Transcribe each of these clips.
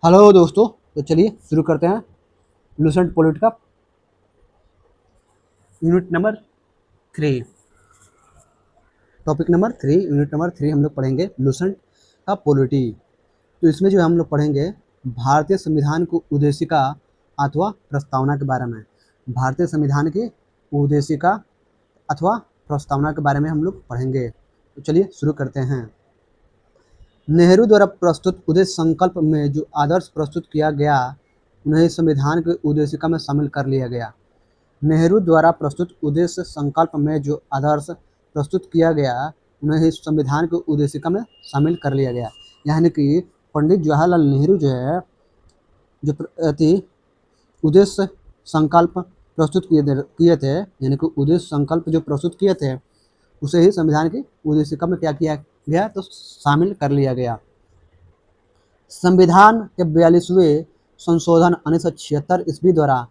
Hello दोस्तों। तो चलिए शुरू करते हैं लूसेंट पॉलिटी का unit number 3। Topic number 3, unit number 3 हम लोग पढ़ेंगे लूसेंट का पॉलिटी। तो इसमें जो हम लोग पढ़ेंगे भारतीय संविधान की उद्देशिका अथवा प्रस्तावना के बारे में। भारतीय संविधान की उद्देशिका अथवा प्रस्तावना के बारे में हम लोग पढ़ेंगे। तो चलिए शुरू करते हैं। नेहरू द्वारा प्रस्तुत उद्देश्य संकल्प में जो आदर्श प्रस्तुत किया गया उन्हें संविधान की उद्देशिका में शामिल कर लिया गया। नेहरू द्वारा प्रस्तुत उद्देश्य संकल्प में जो आदर्श प्रस्तुत किया गया उन्हें संविधान की उद्देशिका में शामिल कर लिया गया। यानी कि पंडित जवाहरलाल नेहरू जो है जो उद्देश्य संकल्प प्रस्तुत किए थे, यानी कि उद्देश्य संकल्प जो प्रस्तुत किए थे उसे ही संविधान की उद्देशिका में क्या किया गया, तो शामिल कर लिया गया। संविधान के 42वें संशोधन 1976 ईस्वी द्वारा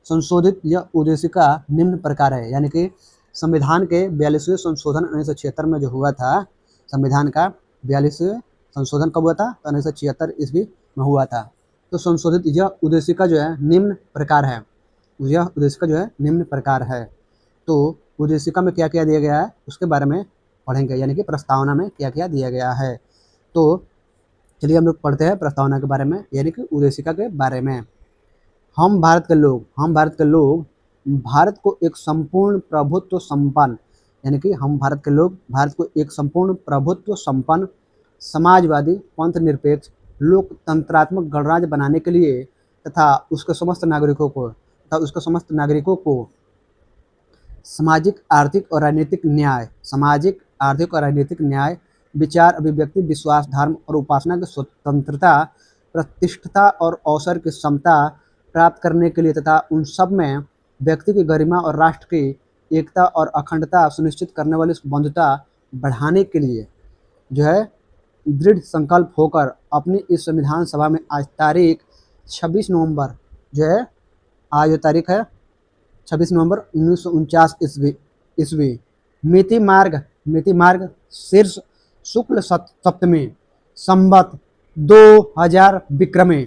संशोधित यह उद्देशिका निम्न प्रकार है। यानी कि संविधान के 42वें संशोधन 1976 में जो हुआ था, संविधान का 42वें संशोधन कब हुआ था, तो 1976 ईस्वी में हुआ था। तो संशोधित यह उद्देशिका जो है निम्न प्रकार है। यह उद्देशिका जो है निम्न प्रकार है। तो उद्देशिका में क्या क्या दिया गया है उसके बारे में पढ़ेंगे, यानी कि प्रस्तावना में क्या क्या दिया गया है। तो चलिए हम लोग पढ़ते हैं प्रस्तावना के बारे में, यानी कि उद्देशिका के बारे में। हम भारत के लोग भारत को एक संपूर्ण प्रभुत्व संपन्न, यानी कि हम भारत के लोग भारत को एक संपूर्ण प्रभुत्व संपन्न समाजवादी पंथ निरपेक्ष लोकतंत्रात्मक गणराज्य बनाने के लिए तथा उसके समस्त नागरिकों को सामाजिक आर्थिक और राजनीतिक न्याय, विचार अभिव्यक्ति विश्वास धर्म और उपासना की स्वतंत्रता, प्रतिष्ठा और अवसर की समता प्राप्त करने के लिए तथा उन सब में व्यक्ति की गरिमा और राष्ट्र की एकता और अखंडता सुनिश्चित करने वाली बंधुता बढ़ाने के लिए जो है दृढ़ संकल्प होकर अपनी इस संविधान सभा में आज तारीख 26 नवंबर जो है, आज जो तारीख है 26 नवंबर 1949 ईस्वी मिति मार्ग शीर्ष शुक्ल सप्तमी संवत 2000 विक्रमे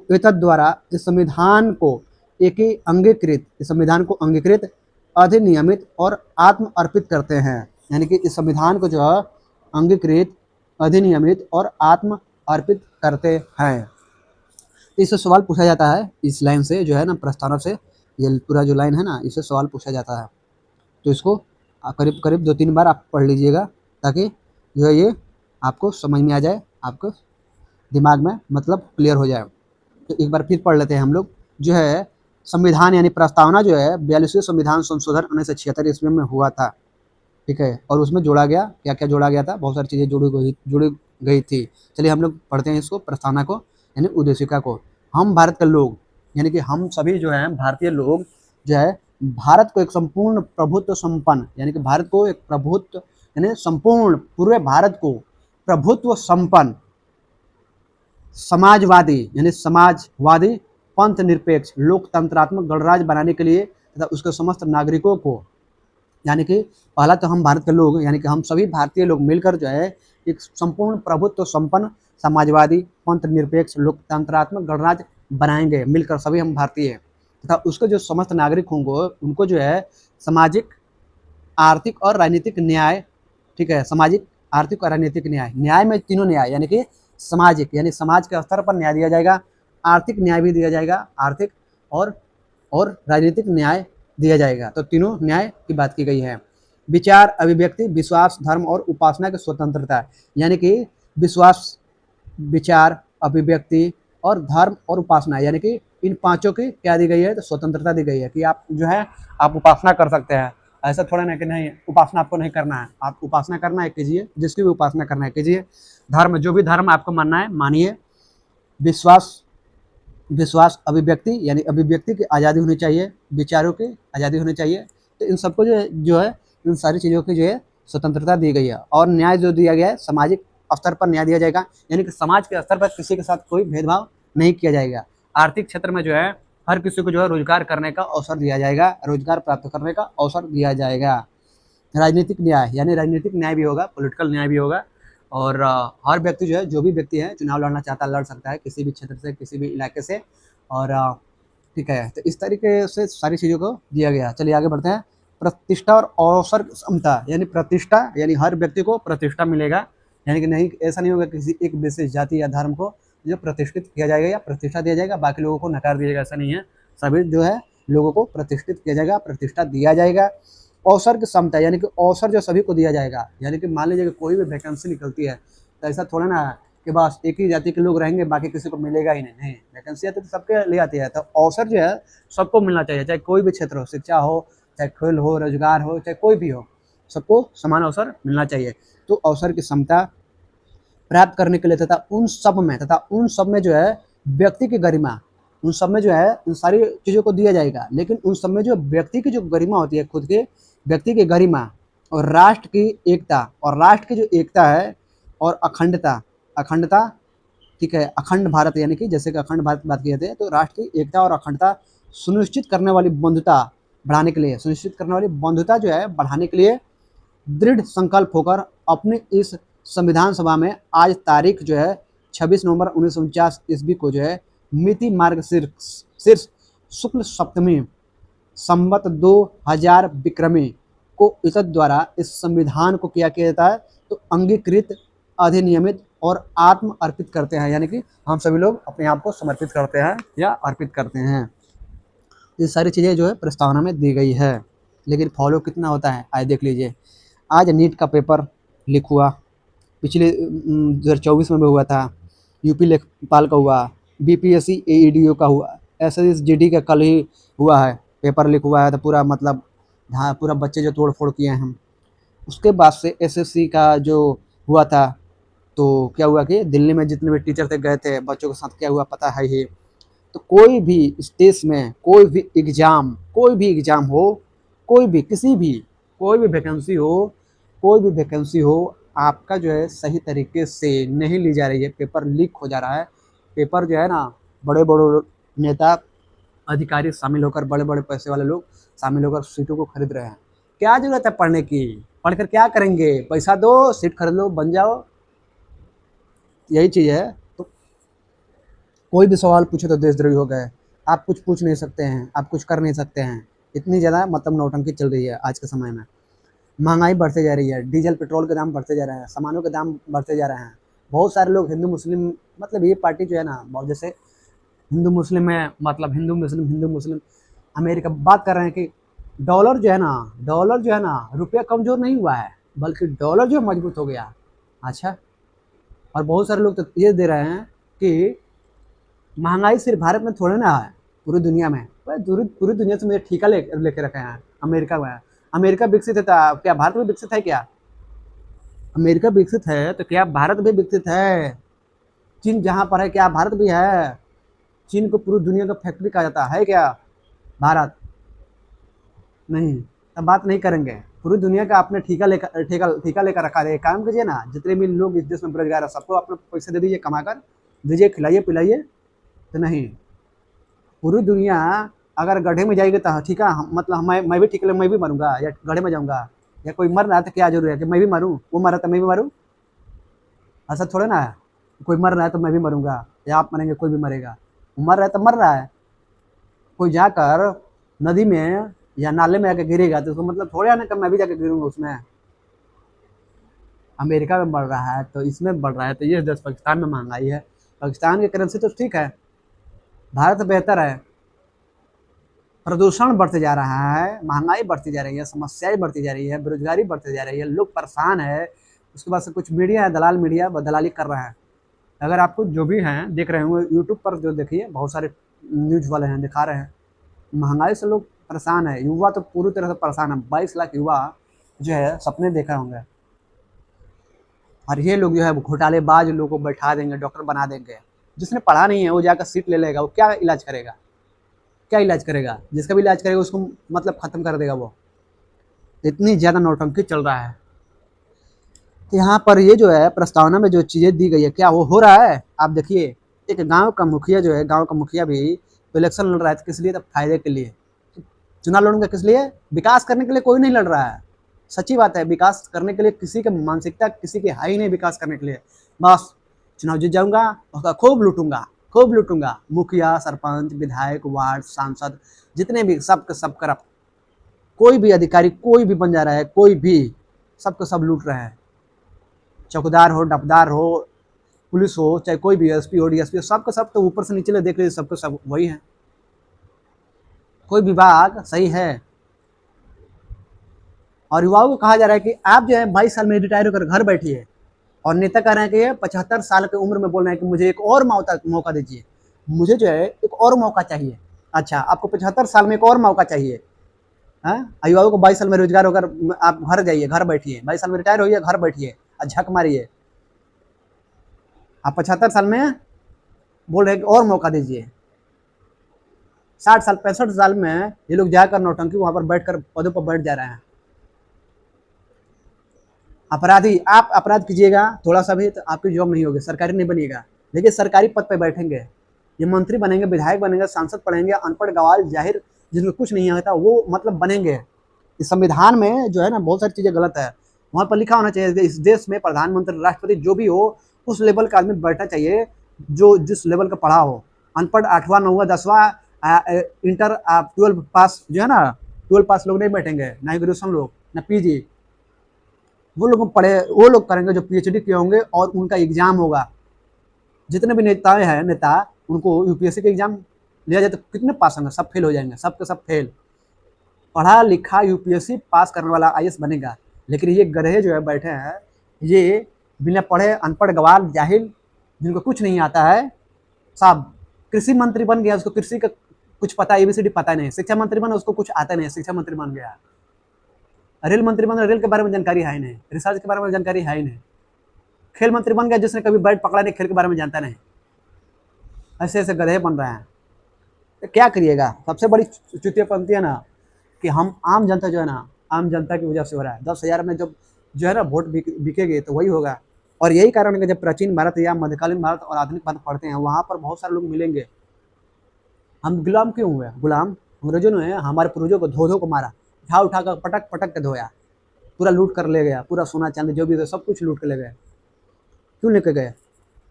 एतद द्वारा इस संविधान को अंगीकृत अधिनियमित और आत्म अर्पित करते हैं। यानी कि इस संविधान को जो है अंगीकृत अधिनियमित और आत्म अर्पित करते हैं। इससे सवाल पूछा जाता है, इस लाइन से जो है ना, प्रस्तावना से ये पूरा जो लाइन है ना, इससे सवाल पूछा जाता है। तो इसको करीब करीब 2-3 बार आप पढ़ लीजिएगा ताकि जो है ये आपको समझ में आ जाए, आपको दिमाग में मतलब क्लियर हो जाए। तो एक बार फिर पढ़ लेते हैं हम लोग। जो है संविधान यानी प्रस्तावना जो है 42वें संविधान संशोधन 1976 ईस्वी में हुआ था, ठीक है। और उसमें जोड़ा गया, क्या क्या जोड़ा गया था, बहुत सारी चीज़ें जुड़ी गई थी। चलिए हम लोग पढ़ते हैं इसको, प्रस्तावना को यानी उद्देशिका को। हम भारत के लोग, यानी कि हम सभी जो हैं भारतीय लोग जो है भारत को एक संपूर्ण प्रभुत्व संपन्न, यानी कि भारत को एक प्रभुत्व यानी संपूर्ण पूरे भारत को प्रभुत्व संपन्न समाजवादी पंथ निरपेक्ष लोकतंत्रात्मक गणराज्य बनाने के लिए तथा उसके समस्त नागरिकों को, यानी कि पहला तो हम भारत के लोग यानी कि हम सभी भारतीय लोग मिलकर जो है एक संपूर्ण प्रभुत्व संपन्न समाजवादी पंथ निरपेक्ष लोकतंत्रात्मक गणराज्य बनाएंगे, मिलकर सभी हम भारतीय तथा उसके जो समस्त नागरिक होंगे उनको जो है सामाजिक आर्थिक और राजनीतिक न्याय, ठीक है, सामाजिक आर्थिक और राजनीतिक न्याय में तीनों न्याय, यानी कि सामाजिक यानी समाज के स्तर पर न्याय दिया जाएगा, आर्थिक न्याय भी दिया जाएगा, आर्थिक और राजनीतिक न्याय दिया जाएगा। तो तीनों न्याय की बात की गई है। विचार अभिव्यक्ति विश्वास धर्म और उपासना की स्वतंत्रता, यानी कि विश्वास विचार अभिव्यक्ति और धर्म और उपासना, यानी कि इन पांचों की क्या दी गई है, तो स्वतंत्रता दी गई है कि आप जो है आप उपासना कर सकते हैं। ऐसा थोड़ा ना कि नहीं उपासना आपको नहीं करना है, आप उपासना करना है कीजिए, जिसकी भी उपासना करना है कीजिए। धर्म जो भी धर्म आपको मानना है मानिए। विश्वास अभिव्यक्ति यानी अभिव्यक्ति की आज़ादी होनी चाहिए, विचारों की आज़ादी होनी चाहिए। तो इन सबको जो है इन सारी चीज़ों की जो है स्वतंत्रता दी गई है। और न्याय जो दिया गया है सामाजिक स्तर पर न्याय दिया जाएगा, यानी कि समाज के स्तर पर किसी के साथ कोई भेदभाव नहीं किया जाएगा। आर्थिक क्षेत्र में जो है हर किसी को जो है रोजगार करने का अवसर दिया जाएगा, रोजगार प्राप्त करने का अवसर दिया जाएगा। राजनीतिक न्याय यानी राजनीतिक न्याय भी होगा, पॉलिटिकल न्याय भी होगा। और हर व्यक्ति जो है, जो भी व्यक्ति है चुनाव लड़ना चाहता है लड़ सकता है किसी भी क्षेत्र से, किसी भी इलाके से। और ठीक है, तो इस तरीके से सारी चीज़ों को दिया गया। चलिए आगे बढ़ते हैं। प्रतिष्ठा और अवसर समता, यानी प्रतिष्ठा यानी हर व्यक्ति को प्रतिष्ठा मिलेगा, यानी कि नहीं ऐसा नहीं होगा किसी एक विशेष जाति या धर्म को जो प्रतिष्ठित किया जाएगा या प्रतिष्ठा दिया जाएगा, बाकी लोगों को नकार दिया जाएगा, ऐसा नहीं है। सभी जो है लोगों को प्रतिष्ठित किया जाएगा, प्रतिष्ठा दिया जाएगा। अवसर की समता, यानी कि अवसर जो सभी को दिया जाएगा, यानी कि मान लीजिए कि कोई भी वैकेंसी निकलती है तो ऐसा थोड़ा ना है कि बस एक ही जाति के लोग रहेंगे, बाकी किसी को मिलेगा ही नहीं। वैकेंसी आती है तो सबके लिए आती है, तो अवसर जो है सबको मिलना चाहिए, चाहे कोई भी क्षेत्र हो, शिक्षा हो, चाहे खेल हो, रोजगार हो, चाहे कोई भी हो, सबको समान अवसर मिलना चाहिए। तो अवसर की समता प्राप्त करने के लिए तथा उन सब में जो है व्यक्ति की गरिमा, उन सब में जो है उन सारी चीज़ों को दिया जाएगा, लेकिन उन सब में जो व्यक्ति की जो गरिमा होती है, खुद के व्यक्ति की गरिमा और राष्ट्र की एकता, और राष्ट्र की जो एकता है और अखंडता, ठीक है, अखंड भारत, यानी कि जैसे कि अखंड भारत की बात की जाती है, तो राष्ट्र की एकता और अखंडता सुनिश्चित करने वाली बंधुता बढ़ाने के लिए, सुनिश्चित करने वाली बंधुता जो है बढ़ाने के लिए दृढ़ संकल्प होकर अपनी इस संविधान सभा में आज तारीख जो है 26 नवंबर 1949 ईस्वी को जो है मिति मार्ग शीर्ष शुक्ल सप्तमी संवत 2000 विक्रमी को इतद द्वारा इस संविधान को किया जाता है, तो अंगीकृत, अधिनियमित और आत्म अर्पित करते हैं, यानी कि हम सभी लोग अपने आप को समर्पित करते हैं या अर्पित करते हैं। ये सारी चीज़ें जो है प्रस्तावना में दी गई है, लेकिन फॉलो कितना होता है आइए देख लीजिए। आज नीट का पेपर लीक हुआ, पिछले 2024 में भी हुआ था, यूपी लेखपाल का हुआ, बीपीएससी एईडीओ का हुआ, एसएसजीडी का कल ही हुआ है, पेपर लीक हुआ है, तो पूरा मतलब हाँ पूरा बच्चे जो तोड़ फोड़ किए हैं हम। उसके बाद से एसएससी का जो हुआ था, तो क्या हुआ कि दिल्ली में जितने भी टीचर थे गए थे, बच्चों के साथ क्या हुआ पता है ही। तो कोई भी इस देश में कोई भी एग्ज़ाम हो, कोई भी किसी भी कोई भी वैकेंसी हो, आपका जो है सही तरीके से नहीं ली जा रही है, पेपर लीक हो जा रहा है। पेपर जो है ना बड़े बड़े नेता अधिकारी शामिल होकर, बड़े बड़े पैसे वाले लोग शामिल होकर सीटों को खरीद रहे हैं। क्या जरूरत है पढ़ने की, पढ़कर क्या करेंगे, पैसा दो, सीट खरीद लो, बन जाओ, यही चीज़ है। तो कोई भी सवाल पूछे तो देशद्रोही हो गए, आप कुछ पूछ नहीं सकते हैं, आप कुछ कर नहीं सकते हैं। इतनी ज़्यादा मतलब नौटंकी चल रही है आज के समय में। महंगाई बढ़ते जा रही है, डीजल पेट्रोल के दाम बढ़ते जा रहे हैं, सामानों के दाम बढ़ते जा रहे हैं। बहुत सारे लोग हिंदू मुस्लिम, मतलब ये पार्टी जो है ना बहुत जैसे हिंदू मुस्लिम में, मतलब हिंदू मुस्लिम अमेरिका बात कर रहे हैं कि डॉलर जो है ना रुपया कमज़ोर नहीं हुआ है, बल्कि डॉलर जो मजबूत हो गया। अच्छा, और बहुत सारे लोग तो ये दे रहे हैं कि महंगाई सिर्फ भारत में थोड़े ना है, पूरी दुनिया में। पूरी दुनिया से मुझे ठेका लेके रखे हैं अमेरिका में। अमेरिका विकसित है तो क्या भारत भी विकसित है? क्या अमेरिका विकसित है तो क्या भारत भी विकसित है? चीन जहाँ पर है क्या भारत भी है? चीन को पूरी दुनिया का फैक्ट्री कहा जाता है क्या भारत? नहीं, तब बात नहीं करेंगे। पूरी दुनिया का आपने ठेका लेकर रखा है। काम कीजिए ना, जितने भी लोग इस देश में बेरोजगार है सबको अपने पैसे दे दीजिए, कमा कर दीजिए, खिलाइए पिलाइए। तो नहीं, पूरी दुनिया अगर गड्ढे में जाएगी तो ठीका, मतलब मैं भी ठीक, मैं भी मरूंगा या गड्ढे में जाऊंगा, या कोई मर रहा है तो क्या जरूरी है कि मैं भी मरूं, वो मरा तो मैं भी मरूं? ऐसा थोड़े ना है, कोई मर रहा है तो मैं भी मरूंगा या आप मरेंगे, कोई भी मरेगा। मर रहा है तो मर रहा है। कोई जाकर नदी में या नाले में आके गिरेगा तो उसको मतलब थोड़े आने का मैं भी जाकर गिरूंगा उसमें। अमेरिका में बढ़ रहा है तो इसमें बढ़ रहा है, तो ये देश पाकिस्तान में महंगाई है। पाकिस्तान की करेंसी तो ठीक है, भारत बेहतर है। प्रदूषण बढ़ते जा रहा है, महंगाई बढ़ती जा रही है, समस्याएं बढ़ती जा रही है, बेरोजगारी बढ़ती जा रही है, लोग परेशान है। उसके बाद से कुछ मीडिया है, दलाल मीडिया दलाली कर रहा है। अगर आपको जो भी हैं देख रहे होंगे यूट्यूब पर, जो देखिए बहुत सारे न्यूज वाले हैं दिखा रहे हैं, महंगाई से लोग परेशान है। युवा तो पूरी तरह से परेशान है। 22 लाख युवा जो है सपने देखा होंगे, और ये लोग जो है घोटालेबाज लोगों को बैठा देंगे, डॉक्टर बना देंगे। जिसने पढ़ा नहीं है वो जाकर सीट ले लेगा, वो क्या इलाज करेगा? जिसका भी इलाज करेगा उसको मतलब ख़त्म कर देगा वो। इतनी ज़्यादा नौटंकी चल रहा है। तो यहाँ पर ये जो है प्रस्तावना में जो चीज़ें दी गई है, क्या वो हो रहा है? आप देखिए, एक गांव का मुखिया जो है, गांव का मुखिया भी तो इलेक्शन लड़ रहा है, तो किस लिए? तब फायदे के लिए। चुनाव लड़ूंगा किस लिए? विकास करने के लिए कोई नहीं लड़ रहा है। सच्ची बात है, विकास करने के लिए किसी की मानसिकता किसी की है ही नहीं विकास करने के लिए। बस चुनाव जीत जाऊंगा, उसका खूब लूटूंगा, खूब लूटूंगा। मुखिया, सरपंच, विधायक, वार्ड, सांसद, जितने भी सब के सब करप्ट, कोई भी अधिकारी कोई भी बन जा रहा है, कोई भी, सबको सब लूट रहे हैं। चौकीदार हो, डफदार हो, पुलिस हो, चाहे कोई भी एसपी हो, डीएसपी हो, सबका सब तो ऊपर से नीचे देख लीजिए, सबको सब वही है। कोई विभाग सही है। और युवाओं को कहा जा रहा है कि आप जो है 22 साल में रिटायर होकर घर बैठिए, और नेता कह रहे हैं कि 75 साल की उम्र में बोल रहे हैं कि मुझे एक और मौका दीजिए, मुझे जो है एक और मौका चाहिए। अच्छा, आपको 75 साल में एक और मौका चाहिए? युवाओं को 22 साल में रोजगार होकर आप घर जाइए, घर बैठिए, 22 साल में रिटायर होइए, घर बैठिए और झक मारिए। आप 75 साल में बोल रहे हैं कि और मौका दीजिए। 60 साल 65 साल में ये लोग जाकर नौटंकी वहां पर बैठकर पदों पर बैठ जा रहे हैं। अपराधी, आप अपराध कीजिएगा थोड़ा सा भी तो आपकी जॉब नहीं होगी, सरकारी नहीं बनिएगा। लेकिन सरकारी पद पर बैठेंगे, ये मंत्री बनेंगे, विधायक बनेंगे, सांसद बनेंगे, अनपढ़ गवार जाहिर जिनको कुछ नहीं आता वो मतलब बनेंगे। इस संविधान में जो है ना बहुत सारी चीजें गलत है। वहां पर लिखा होना चाहिए इस देश में प्रधानमंत्री, राष्ट्रपति जो भी हो उस लेवल का आदमी बैठना चाहिए जो जिस लेवल का पढ़ा हो। अनपढ़ 8वां 9वां 10वां इंटर 12 पास जो है ना, 12 पास लोग नहीं बैठेंगे, ना ही ग्रेजुएशन लोग, ना पीजी। वो लोग पढ़े, वो लोग करेंगे जो पीएचडी किए होंगे और उनका एग्जाम होगा। जितने भी नेता हैं नेता, उनको यूपीएससी का एग्जाम लिया जाए तो कितने पास होंगे? सब फेल हो जाएंगे, सब के सब फेल। पढ़ा लिखा यूपीएससी पास करने वाला आईएएस बनेगा, लेकिन ये गधे जो है बैठे हैं, ये बिना पढ़े अनपढ़ गवार जाहिल जिनको कुछ नहीं आता है। साहब कृषि मंत्री बन गया, उसको कृषि का कुछ पता, एबीसीडी पता नहीं। शिक्षा मंत्री बना, उसको कुछ आता नहीं, शिक्षा मंत्री बन गया। रेल मंत्री बन गया, रेल के बारे में जानकारी है ही नहीं, रिसर्च के बारे में जानकारी है ही नहीं। खेल मंत्री बन गया, जिसने कभी बैट पकड़ा नहीं, खेल के बारे में जानता नहीं। ऐसे ऐसे गधे बन रहे हैं, तो क्या करिएगा? सबसे बड़ी चुतियापंथी है ना कि हम आम जनता जो है ना, आम जनता की वजह से हो रहा है। 10,000 में जब जो है ना वोट बिकेगी तो वही होगा। और यही कारण है कि जब प्राचीन भारत या मध्यकालीन भारत और आधुनिक भारत पढ़ते हैं, वहाँ पर बहुत सारे लोग मिलेंगे। हम गुलाम क्यों हुए? गुलाम अंग्रेजों ने हमारे पूर्वजों को धो धो को मारा, उठा कर पटक पटक के धोया, पूरा लूट कर ले गया, पूरा सोना चांदी जो भी था सब कुछ लूट कर ले गए। क्यों लेके गए?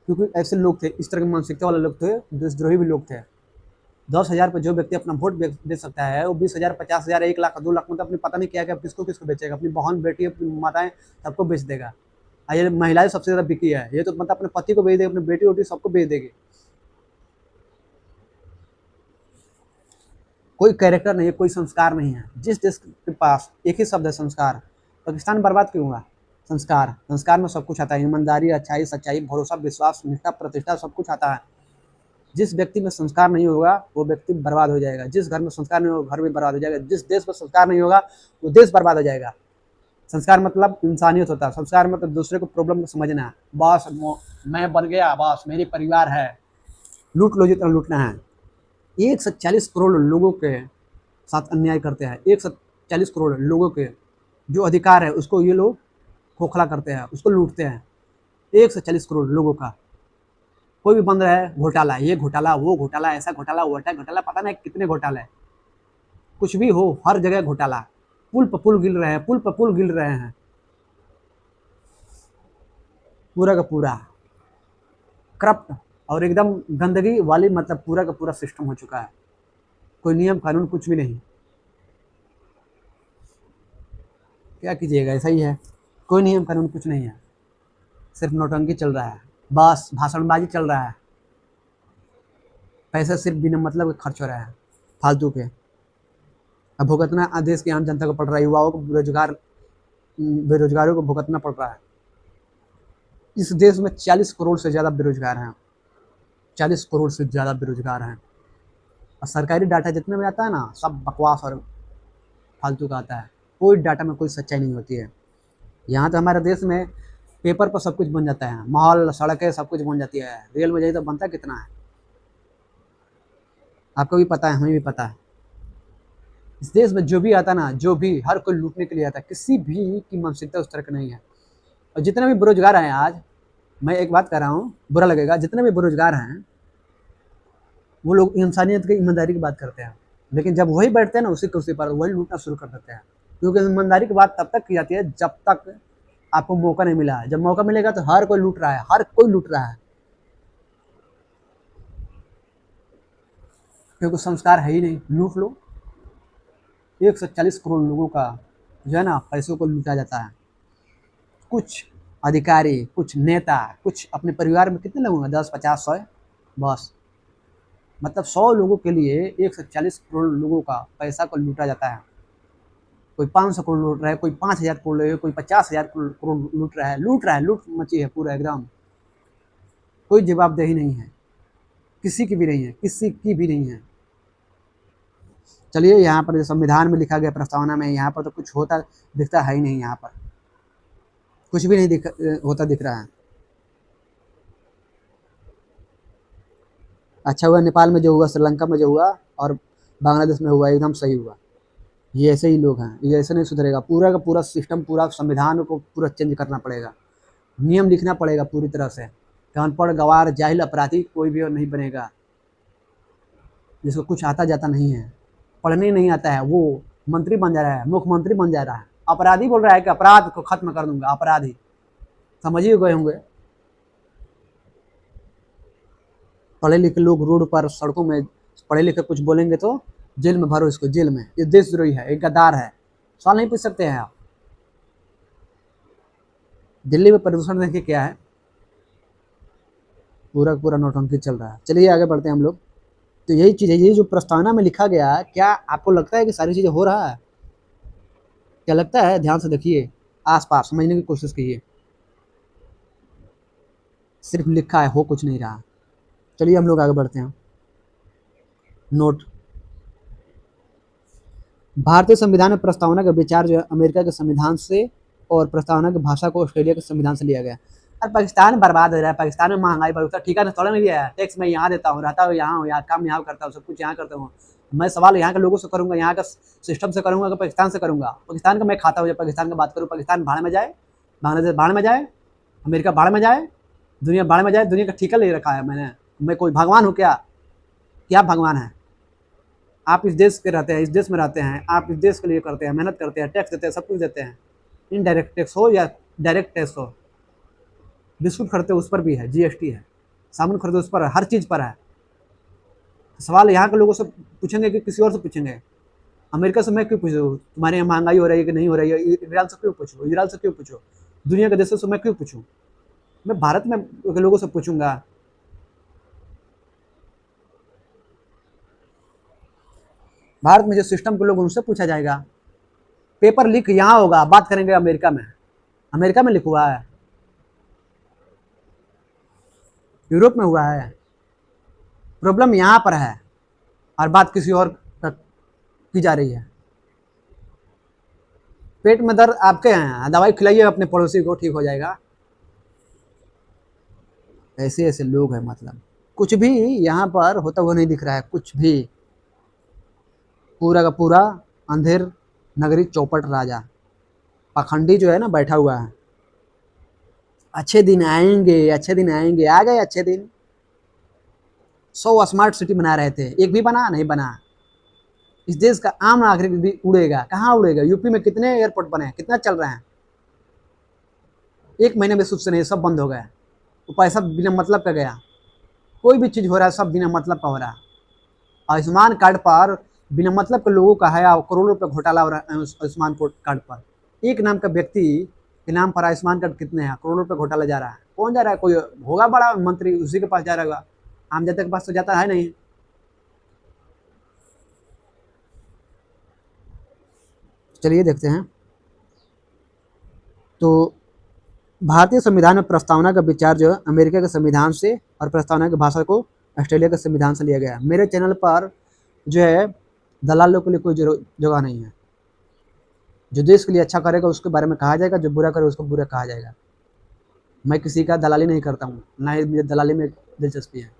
क्योंकि ऐसे लोग थे, इस तरह की मानसिकता वाले लोग थे, देशद्रोही भी लोग थे। 10,000 पर जो व्यक्ति अपना वोट दे सकता है, वो 20,000 50,000 1 लाख 2 लाख मतलब अपनी पता नहीं क्या क्या किसको किसको बेचेगा, अपनी बहन बेटी अपनी माताएं सबको बेच देगा। ये महिलाएं सबसे ज़्यादा बिकी है, ये तो मतलब अपने पति को बेच देगी, अपनी बेटी वोटी सबको बेच देगी। कोई कैरेक्टर नहीं है, कोई संस्कार नहीं है। जिस देश के पास एक ही शब्द है संस्कार, पाकिस्तान बर्बाद क्यों हुआ? संस्कार, संस्कार में सब कुछ आता है, ईमानदारी, अच्छाई, सच्चाई, भरोसा, विश्वास, निष्ठा, प्रतिष्ठा सब कुछ आता है। जिस व्यक्ति में संस्कार नहीं होगा वो व्यक्ति बर्बाद हो जाएगा। जिस घर में संस्कार नहीं होगा घर भी बर्बाद हो जाएगा। जिस देश में संस्कार नहीं होगा वो देश बर्बाद हो जाएगा। संस्कार मतलब इंसानियत होता है, संस्कार मतलब दूसरे को प्रॉब्लम को समझना। बस मैं बन गया, बस मेरी परिवार है, लूट लो जितना लूटना है। 140 करोड़ लोगों के साथ अन्याय करते हैं। 140 करोड़ लोगों के जो अधिकार है उसको ये लोग खोखला करते हैं, उसको लूटते हैं। 140 करोड़ लोगों का कोई भी बन रहा है घोटाला, ये घोटाला, वो घोटाला, ऐसा घोटाला, वो घोटाला, पता नहीं कितने घोटाले। कुछ भी हो हर जगह घोटाला। पुल पर पुल गिर रहे हैं, पुल पर पुल गिर रहे हैं, पूरा का पूरा करप्ट और एकदम गंदगी वाली, मतलब पूरा का पूरा सिस्टम हो चुका है। कोई नियम कानून कुछ भी नहीं। क्या कीजिएगा, ऐसा ही है, कोई नियम कानून कुछ नहीं है, सिर्फ नौटंकी चल रहा है, बस भाषणबाजी चल रहा है, पैसा सिर्फ बिना मतलब के खर्च हो रहा है फालतू के। अब भुगतना देश की आम जनता को पड़ रहा है, युवाओं को, बेरोजगारों को भुगतना पड़ रहा है। इस देश में 40 करोड़ से ज़्यादा बेरोजगार हैं, 40 करोड़ से ज़्यादा बेरोजगार हैं। और सरकारी डाटा जितने में आता है ना सब बकवास और फालतू का आता है, कोई डाटा में कोई सच्चाई नहीं होती है। यहाँ तो हमारे देश में पेपर पर सब कुछ बन जाता है, माहौल, सड़कें सब कुछ बन जाती है। रियल में जाइए तो बनता कितना है आपको भी पता है, हमें भी पता है। इस देश में जो भी आता ना, जो भी, हर कोई लूटने के लिए आता है, किसी भी की मानसिकता उस तरह की नहीं है। और जितने भी बेरोजगार हैं आज, मैं एक बात कर रहा हूँ, बुरा लगेगा, जितने भी बेरोजगार हैं वो लोग इंसानियत की, ईमानदारी की बात करते हैं, लेकिन जब वही बैठते हैं ना उसी कुर्सी पर वही लूटना शुरू कर देते हैं। क्योंकि ईमानदारी की बात तब तक की जाती है जब तक आपको मौका नहीं मिला है। जब मौका मिलेगा तो हर कोई लूट रहा है, हर कोई लूट रहा है, क्योंकि संस्कार है ही नहीं। लूट लो। 140 करोड़ लोगों का जो है ना पैसों को लूटा जाता है। कुछ अधिकारी, कुछ नेता, कुछ अपने परिवार में कितने लोग हैं, 10, 50, 100, बस। मतलब 100 लोगों के लिए 140 करोड़ लोगों का पैसा को लूटा जाता है। कोई 500 करोड़ लूट रहा है, कोई 5000 करोड़ ले, कोई 50,000 करोड़ लूट रहा है। लूट मची है पूरा एकदम। कोई जवाबदेही नहीं है, किसी की भी नहीं है, किसी की भी नहीं है। चलिए, यहाँ पर जो संविधान में लिखा गया प्रस्तावना में, यहाँ पर तो कुछ होता दिखता है ही नहीं। यहाँ पर कुछ भी नहीं होता दिख रहा है। अच्छा हुआ नेपाल में जो हुआ, श्रीलंका में जो हुआ और बांग्लादेश में हुआ, एकदम सही हुआ। ये ऐसे ही लोग हैं, ये ऐसे नहीं सुधरेगा। पूरा का पूरा सिस्टम, पूरा संविधान को पूरा चेंज करना पड़ेगा। नियम लिखना पड़ेगा पूरी तरह से कि अनपढ़, गवार, जाहिल, अपराधी कोई भी और नहीं बनेगा। जिसको कुछ आता जाता नहीं है, पढ़ने नहीं आता है, वो मंत्री बन जा रहा है, मुख्यमंत्री बन जा रहा है। अपराधी बोल रहा है कि अपराध को खत्म कर दूंगा। अपराधी समझ ही गए होंगे। पढ़े लिखे लोग रोड पर, सड़कों में पढ़े लिखे कुछ बोलेंगे तो जेल में भरो इसको, जेल में। ये देशद्रोही है, एक गद्दार है, सवाल नहीं पूछ सकते हैं आप। दिल्ली में प्रदूषण देखिए क्या है, पूरा पूरा नौटंकी चल रहा है। चलिए आगे बढ़ते हैं हम लोग। तो यही चीज़ है, ये जो प्रस्तावना में लिखा गया, क्या आपको लगता है कि सारी चीज़ें हो रहा है? क्या लगता है? ध्यान से देखिए, आसपास समझने की कोशिश कीजिए। सिर्फ लिखा है, हो कुछ नहीं रहा। चलिए हम लोग आगे बढ़ते हैं। नोट, भारतीय संविधान में प्रस्तावना का विचार जो है अमेरिका के संविधान से और प्रस्तावना की भाषा को ऑस्ट्रेलिया के संविधान से लिया गया। और पाकिस्तान बर्बाद हो रहा है, पाकिस्तान में महंगाई बढ़ रहा है। ठिकाना थोड़ा नहीं दिया है, टैक्स मैं यहाँ देता हूँ, रहता हूँ यहाँ हूँ, यहाँ काम यहाँ करता हूँ, सब कुछ यहाँ करता हूँ। मैं सवाल यहाँ के लोगों से करूँगा, यहाँ का सिस्टम से करूँगा कि पाकिस्तान से करूँगा? पाकिस्तान का मैं खाता हूँ, जब पाकिस्तान की बात करूँ, पाकिस्तान भाड़ में जाए, बांग्लादेश भाड़ में जाए, अमेरिका भाड़ में जाए, दुनिया भाड़ में जाए। दुनिया का ठिका ले रखा है मैंने। मैं कोई भगवान हूँ क्या? क्या भगवान है? आप इस देश के रहते हैं, इस देश में रहते हैं, आप इस देश के लिए करते हैं, मेहनत करते हैं, टैक्स देते हैं, सब कुछ देते हैं। इनडायरेक्ट टैक्स हो या डायरेक्ट टैक्स हो। बिस्कुट खरीदते उस पर भी है जीएसटी है, साबुन खरीदते उस पर है, हर चीज़ पर है। सवाल यहाँ के लोगों से पूछेंगे कि किसी और से पूछेंगे? अमेरिका से मैं क्यों पूछूँ तुम्हारे यहाँ महंगाई हो रही है कि नहीं हो रही है? ईरान से क्यों पूछूँ? इजराइल से क्यों पूछूँ? दुनिया के देशों से मैं क्यों पूछूँ? मैं भारत में के लोगों से पूछूंगा। भारत में जो सिस्टम के लोग, उनसे पूछा जाएगा। पेपर लीक यहाँ होगा, बात करेंगे अमेरिका में। अमेरिका में लीक हुआ है, यूरोप में हुआ है। प्रॉब्लम यहाँ पर है और बात किसी और की जा रही है। पेट में दर्द आपके हैं, दवाई खिलाइए अपने पड़ोसी को, ठीक हो जाएगा। ऐसे ऐसे लोग हैं, मतलब कुछ भी यहाँ पर होता हुआ नहीं दिख रहा है, कुछ भी। पूरा का पूरा अंधेर नगरी चौपट राजा, पाखंडी जो है ना बैठा हुआ है। अच्छे दिन आएंगे, अच्छे दिन आएंगे, आ गए अच्छे दिन। 100 स्मार्ट सिटी बना रहे थे, एक भी बना नहीं बना। इस देश का आम नागरिक भी उड़ेगा, कहाँ उड़ेगा? यूपी में कितने एयरपोर्ट बने हैं, कितना चल रहे हैं? 1 महीने में से नहीं, सब बंद हो गए। वो पैसा बिना मतलब का गया। कोई भी चीज़ हो रहा है सब बिना मतलब का हो रहा है। आयुष्मान कार्ड पर बिना मतलब के लोगों का है, करोड़ों रुपये घोटाला हो रहा है आयुष्मान कार्ड पर। एक नाम का व्यक्ति के नाम पर आयुष्मान कार्ड कितने हैं, करोड़ों रुपये घोटाला जा रहा है। कौन जा रहा है? कोई होगा बड़ा मंत्री, उसी के पास जा रहा होगा। आम जनता के पास तो जाता है नहीं। चलिए देखते हैं। तो भारतीय संविधान में प्रस्तावना का विचार जो है अमेरिका के संविधान से और प्रस्तावना की भाषा को ऑस्ट्रेलिया के संविधान से लिया गया। मेरे चैनल पर जो है दलालों के लिए कोई जगह नहीं है। जो देश के लिए अच्छा करेगा उसके बारे में कहा जाएगा, जो बुरा करे उसको बुरा कहा जाएगा। मैं किसी का दलाली नहीं करता हूँ, ना ही मुझे दलाली में दिलचस्पी है।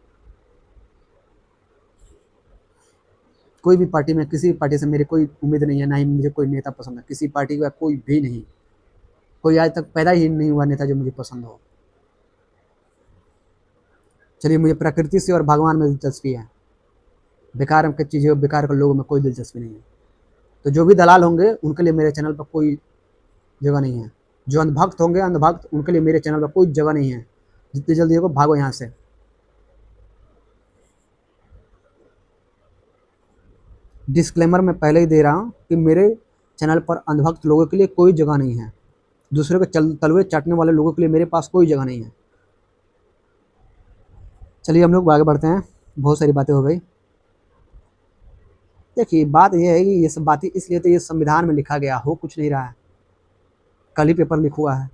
कोई भी पार्टी में, किसी भी पार्टी से मेरी कोई उम्मीद नहीं है, ना ही मुझे कोई नेता पसंद है। किसी पार्टी का कोई भी नहीं, कोई आज तक पैदा ही नहीं हुआ नेता जो मुझे पसंद हो। चलिए, मुझे प्रकृति से और भगवान में दिलचस्पी है। बेकार के चीज़ें, बेकार के लोगों में कोई दिलचस्पी नहीं है। तो जो भी दलाल होंगे उनके लिए मेरे चैनल पर कोई जगह नहीं है। जो अंधभक्त होंगे अंधभक्त, उनके लिए मेरे चैनल पर कोई जगह नहीं है। जितनी जल्दी हो भागो यहाँ से। डिस्क्लेमर मैं पहले ही दे रहा हूँ कि मेरे चैनल पर अंधभक्त लोगों के लिए कोई जगह नहीं है। दूसरे को तलवे चाटने वाले लोगों के लिए मेरे पास कोई जगह नहीं है। चलिए हम लोग आगे बढ़ते हैं, बहुत सारी बातें हो गई। देखिए बात यह है कि ये सब बातें इसलिए तो ये संविधान में लिखा गया, हो कुछ नहीं रहा है। कल ही पेपर लिख हुआ है,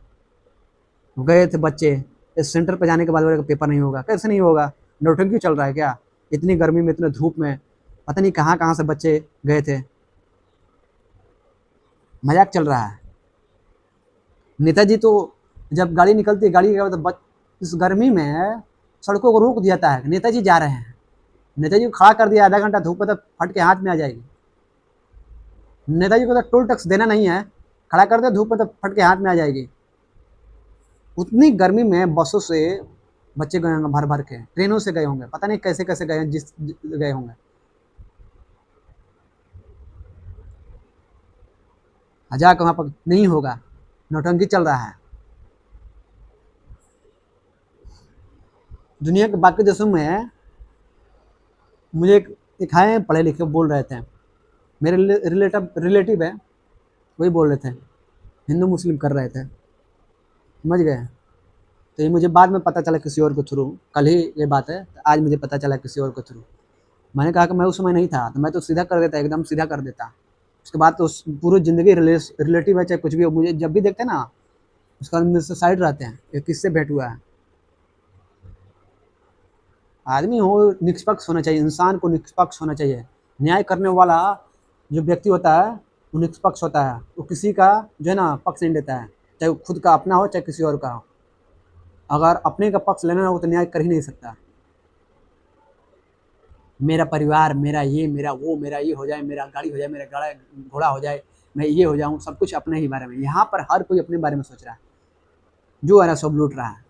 गए थे बच्चे, इस सेंटर पर जाने के बाद बोले पेपर नहीं होगा। कैसे नहीं होगा? नौटंकी चल रहा है क्या? इतनी गर्मी में, इतने धूप में, पता नहीं कहाँ कहाँ से बच्चे गए थे, मजाक चल रहा है। नेताजी तो जब गाड़ी निकलती है, गाड़ी के इस गर्मी में सड़कों को रोक दिया जाता है, नेताजी जा रहे हैं, नेताजी को खड़ा कर दिया, आधा घंटा धूप में तो फट के हाथ में आ जाएगी। नेताजी को तो टोल टैक्स देना नहीं है, खड़ा कर दिया धूप में तो फट के हाथ में आ जाएगी। उतनी गर्मी में बसों से बच्चे गए होंगे, भर भर के ट्रेनों से गए होंगे, पता नहीं कैसे कैसे गए, जिस गए होंगे। हजार का वहाँ पर नहीं होगा, नौटंकी चल रहा है। दुनिया के बाकी देशों में मुझे एक है पढ़े लिखे बोल रहे थे, मेरे रिलेटिव है, वही बोल रहे थे, हिंदू मुस्लिम कर रहे थे, समझ गए। तो ये मुझे बाद में पता चला किसी और के थ्रू, कल ही ये बात है, तो आज मुझे पता चला किसी और के थ्रू। मैंने कहा कि मैं उस समय नहीं था, तो मैं तो सीधा कर देता, एकदम सीधा कर देता। उसके बाद तो पूरी ज़िंदगी रिलेटिव है चाहे कुछ भी हो, मुझे जब भी देखते हैं ना उसका मेरे से साइड रहते हैं, ये किससे भेंट हुआ है। आदमी हो निष्पक्ष होना चाहिए, इंसान को निष्पक्ष होना चाहिए। न्याय करने वाला जो व्यक्ति होता है वो निष्पक्ष होता है, वो किसी का जो है ना पक्ष नहीं लेता है, चाहे वो खुद का अपना हो चाहे किसी और का हो। अगर अपने का पक्ष लेना हो तो न्याय कर ही नहीं सकता। मेरा परिवार, मेरा ये, मेरा वो, मेरा ये हो जाए, मेरा गाड़ी हो जाए, मेरा घोड़ा हो जाए, मैं ये हो जाऊँ, सब कुछ अपने ही बारे में। यहाँ पर हर कोई अपने बारे में सोच रहा है, जो आ रहा है सब लूट रहा है।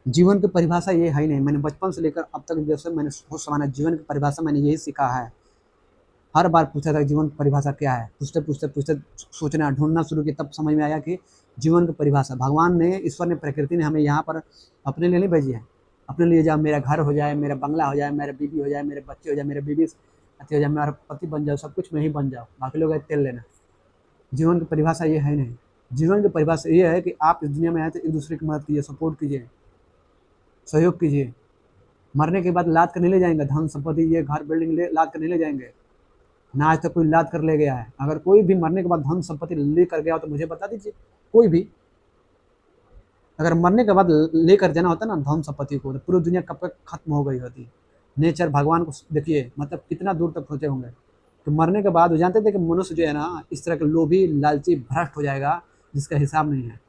जीवन की परिभाषा ये है ही नहीं। मैंने बचपन से लेकर अब तक जैसे मैंने सोच समाना, जीवन की परिभाषा मैंने यही सीखा है। हर बार पूछा था जीवन की परिभाषा क्या है, पूछते पूछते पूछते सोचना ढूंढना शुरू किया, तब समझ में आया कि जीवन की परिभाषा भगवान ने, ईश्वर ने, प्रकृति ने हमें यहाँ पर अपने लिए नहीं भेजी है। अपने लिए जाओ, मेरा घर हो जाए, मेरा बंगला हो जाए, मेरा बीवी हो जाए, मेरे बच्चे हो जाए, मेरे बीवी अति हो जाए, मेरा पति बन जाओ, सब कुछ में ही बन जाओ, बाकी लोग तेल लेना। जीवन की परिभाषा ये है नहीं। जीवन की परिभाषा ये है कि आप इस दुनिया में आए तो एक दूसरे की मदद कीजिए, सपोर्ट कीजिए, सहयोग कीजिए। मरने के बाद लाद कर नहीं ले जाएंगे, धन संपत्ति ये घर बिल्डिंग लाद कर नहीं ले जाएंगे ना। आज तक कोई लाद कर ले गया है? अगर कोई भी मरने के बाद धन संपत्ति ले कर गया हो तो मुझे बता दीजिए। कोई भी अगर मरने के बाद लेकर जाना होता ना धन संपत्ति को, तो पूरी दुनिया कब तक खत्म हो गई होती। नेचर भगवान को देखिए, मतलब कितना दूर तक पहुँचे होंगे। तो मरने के बाद वो जानते थे कि मनुष्य जो है ना इस तरह के लोभी, लालची, भ्रष्ट हो जाएगा जिसका हिसाब नहीं है।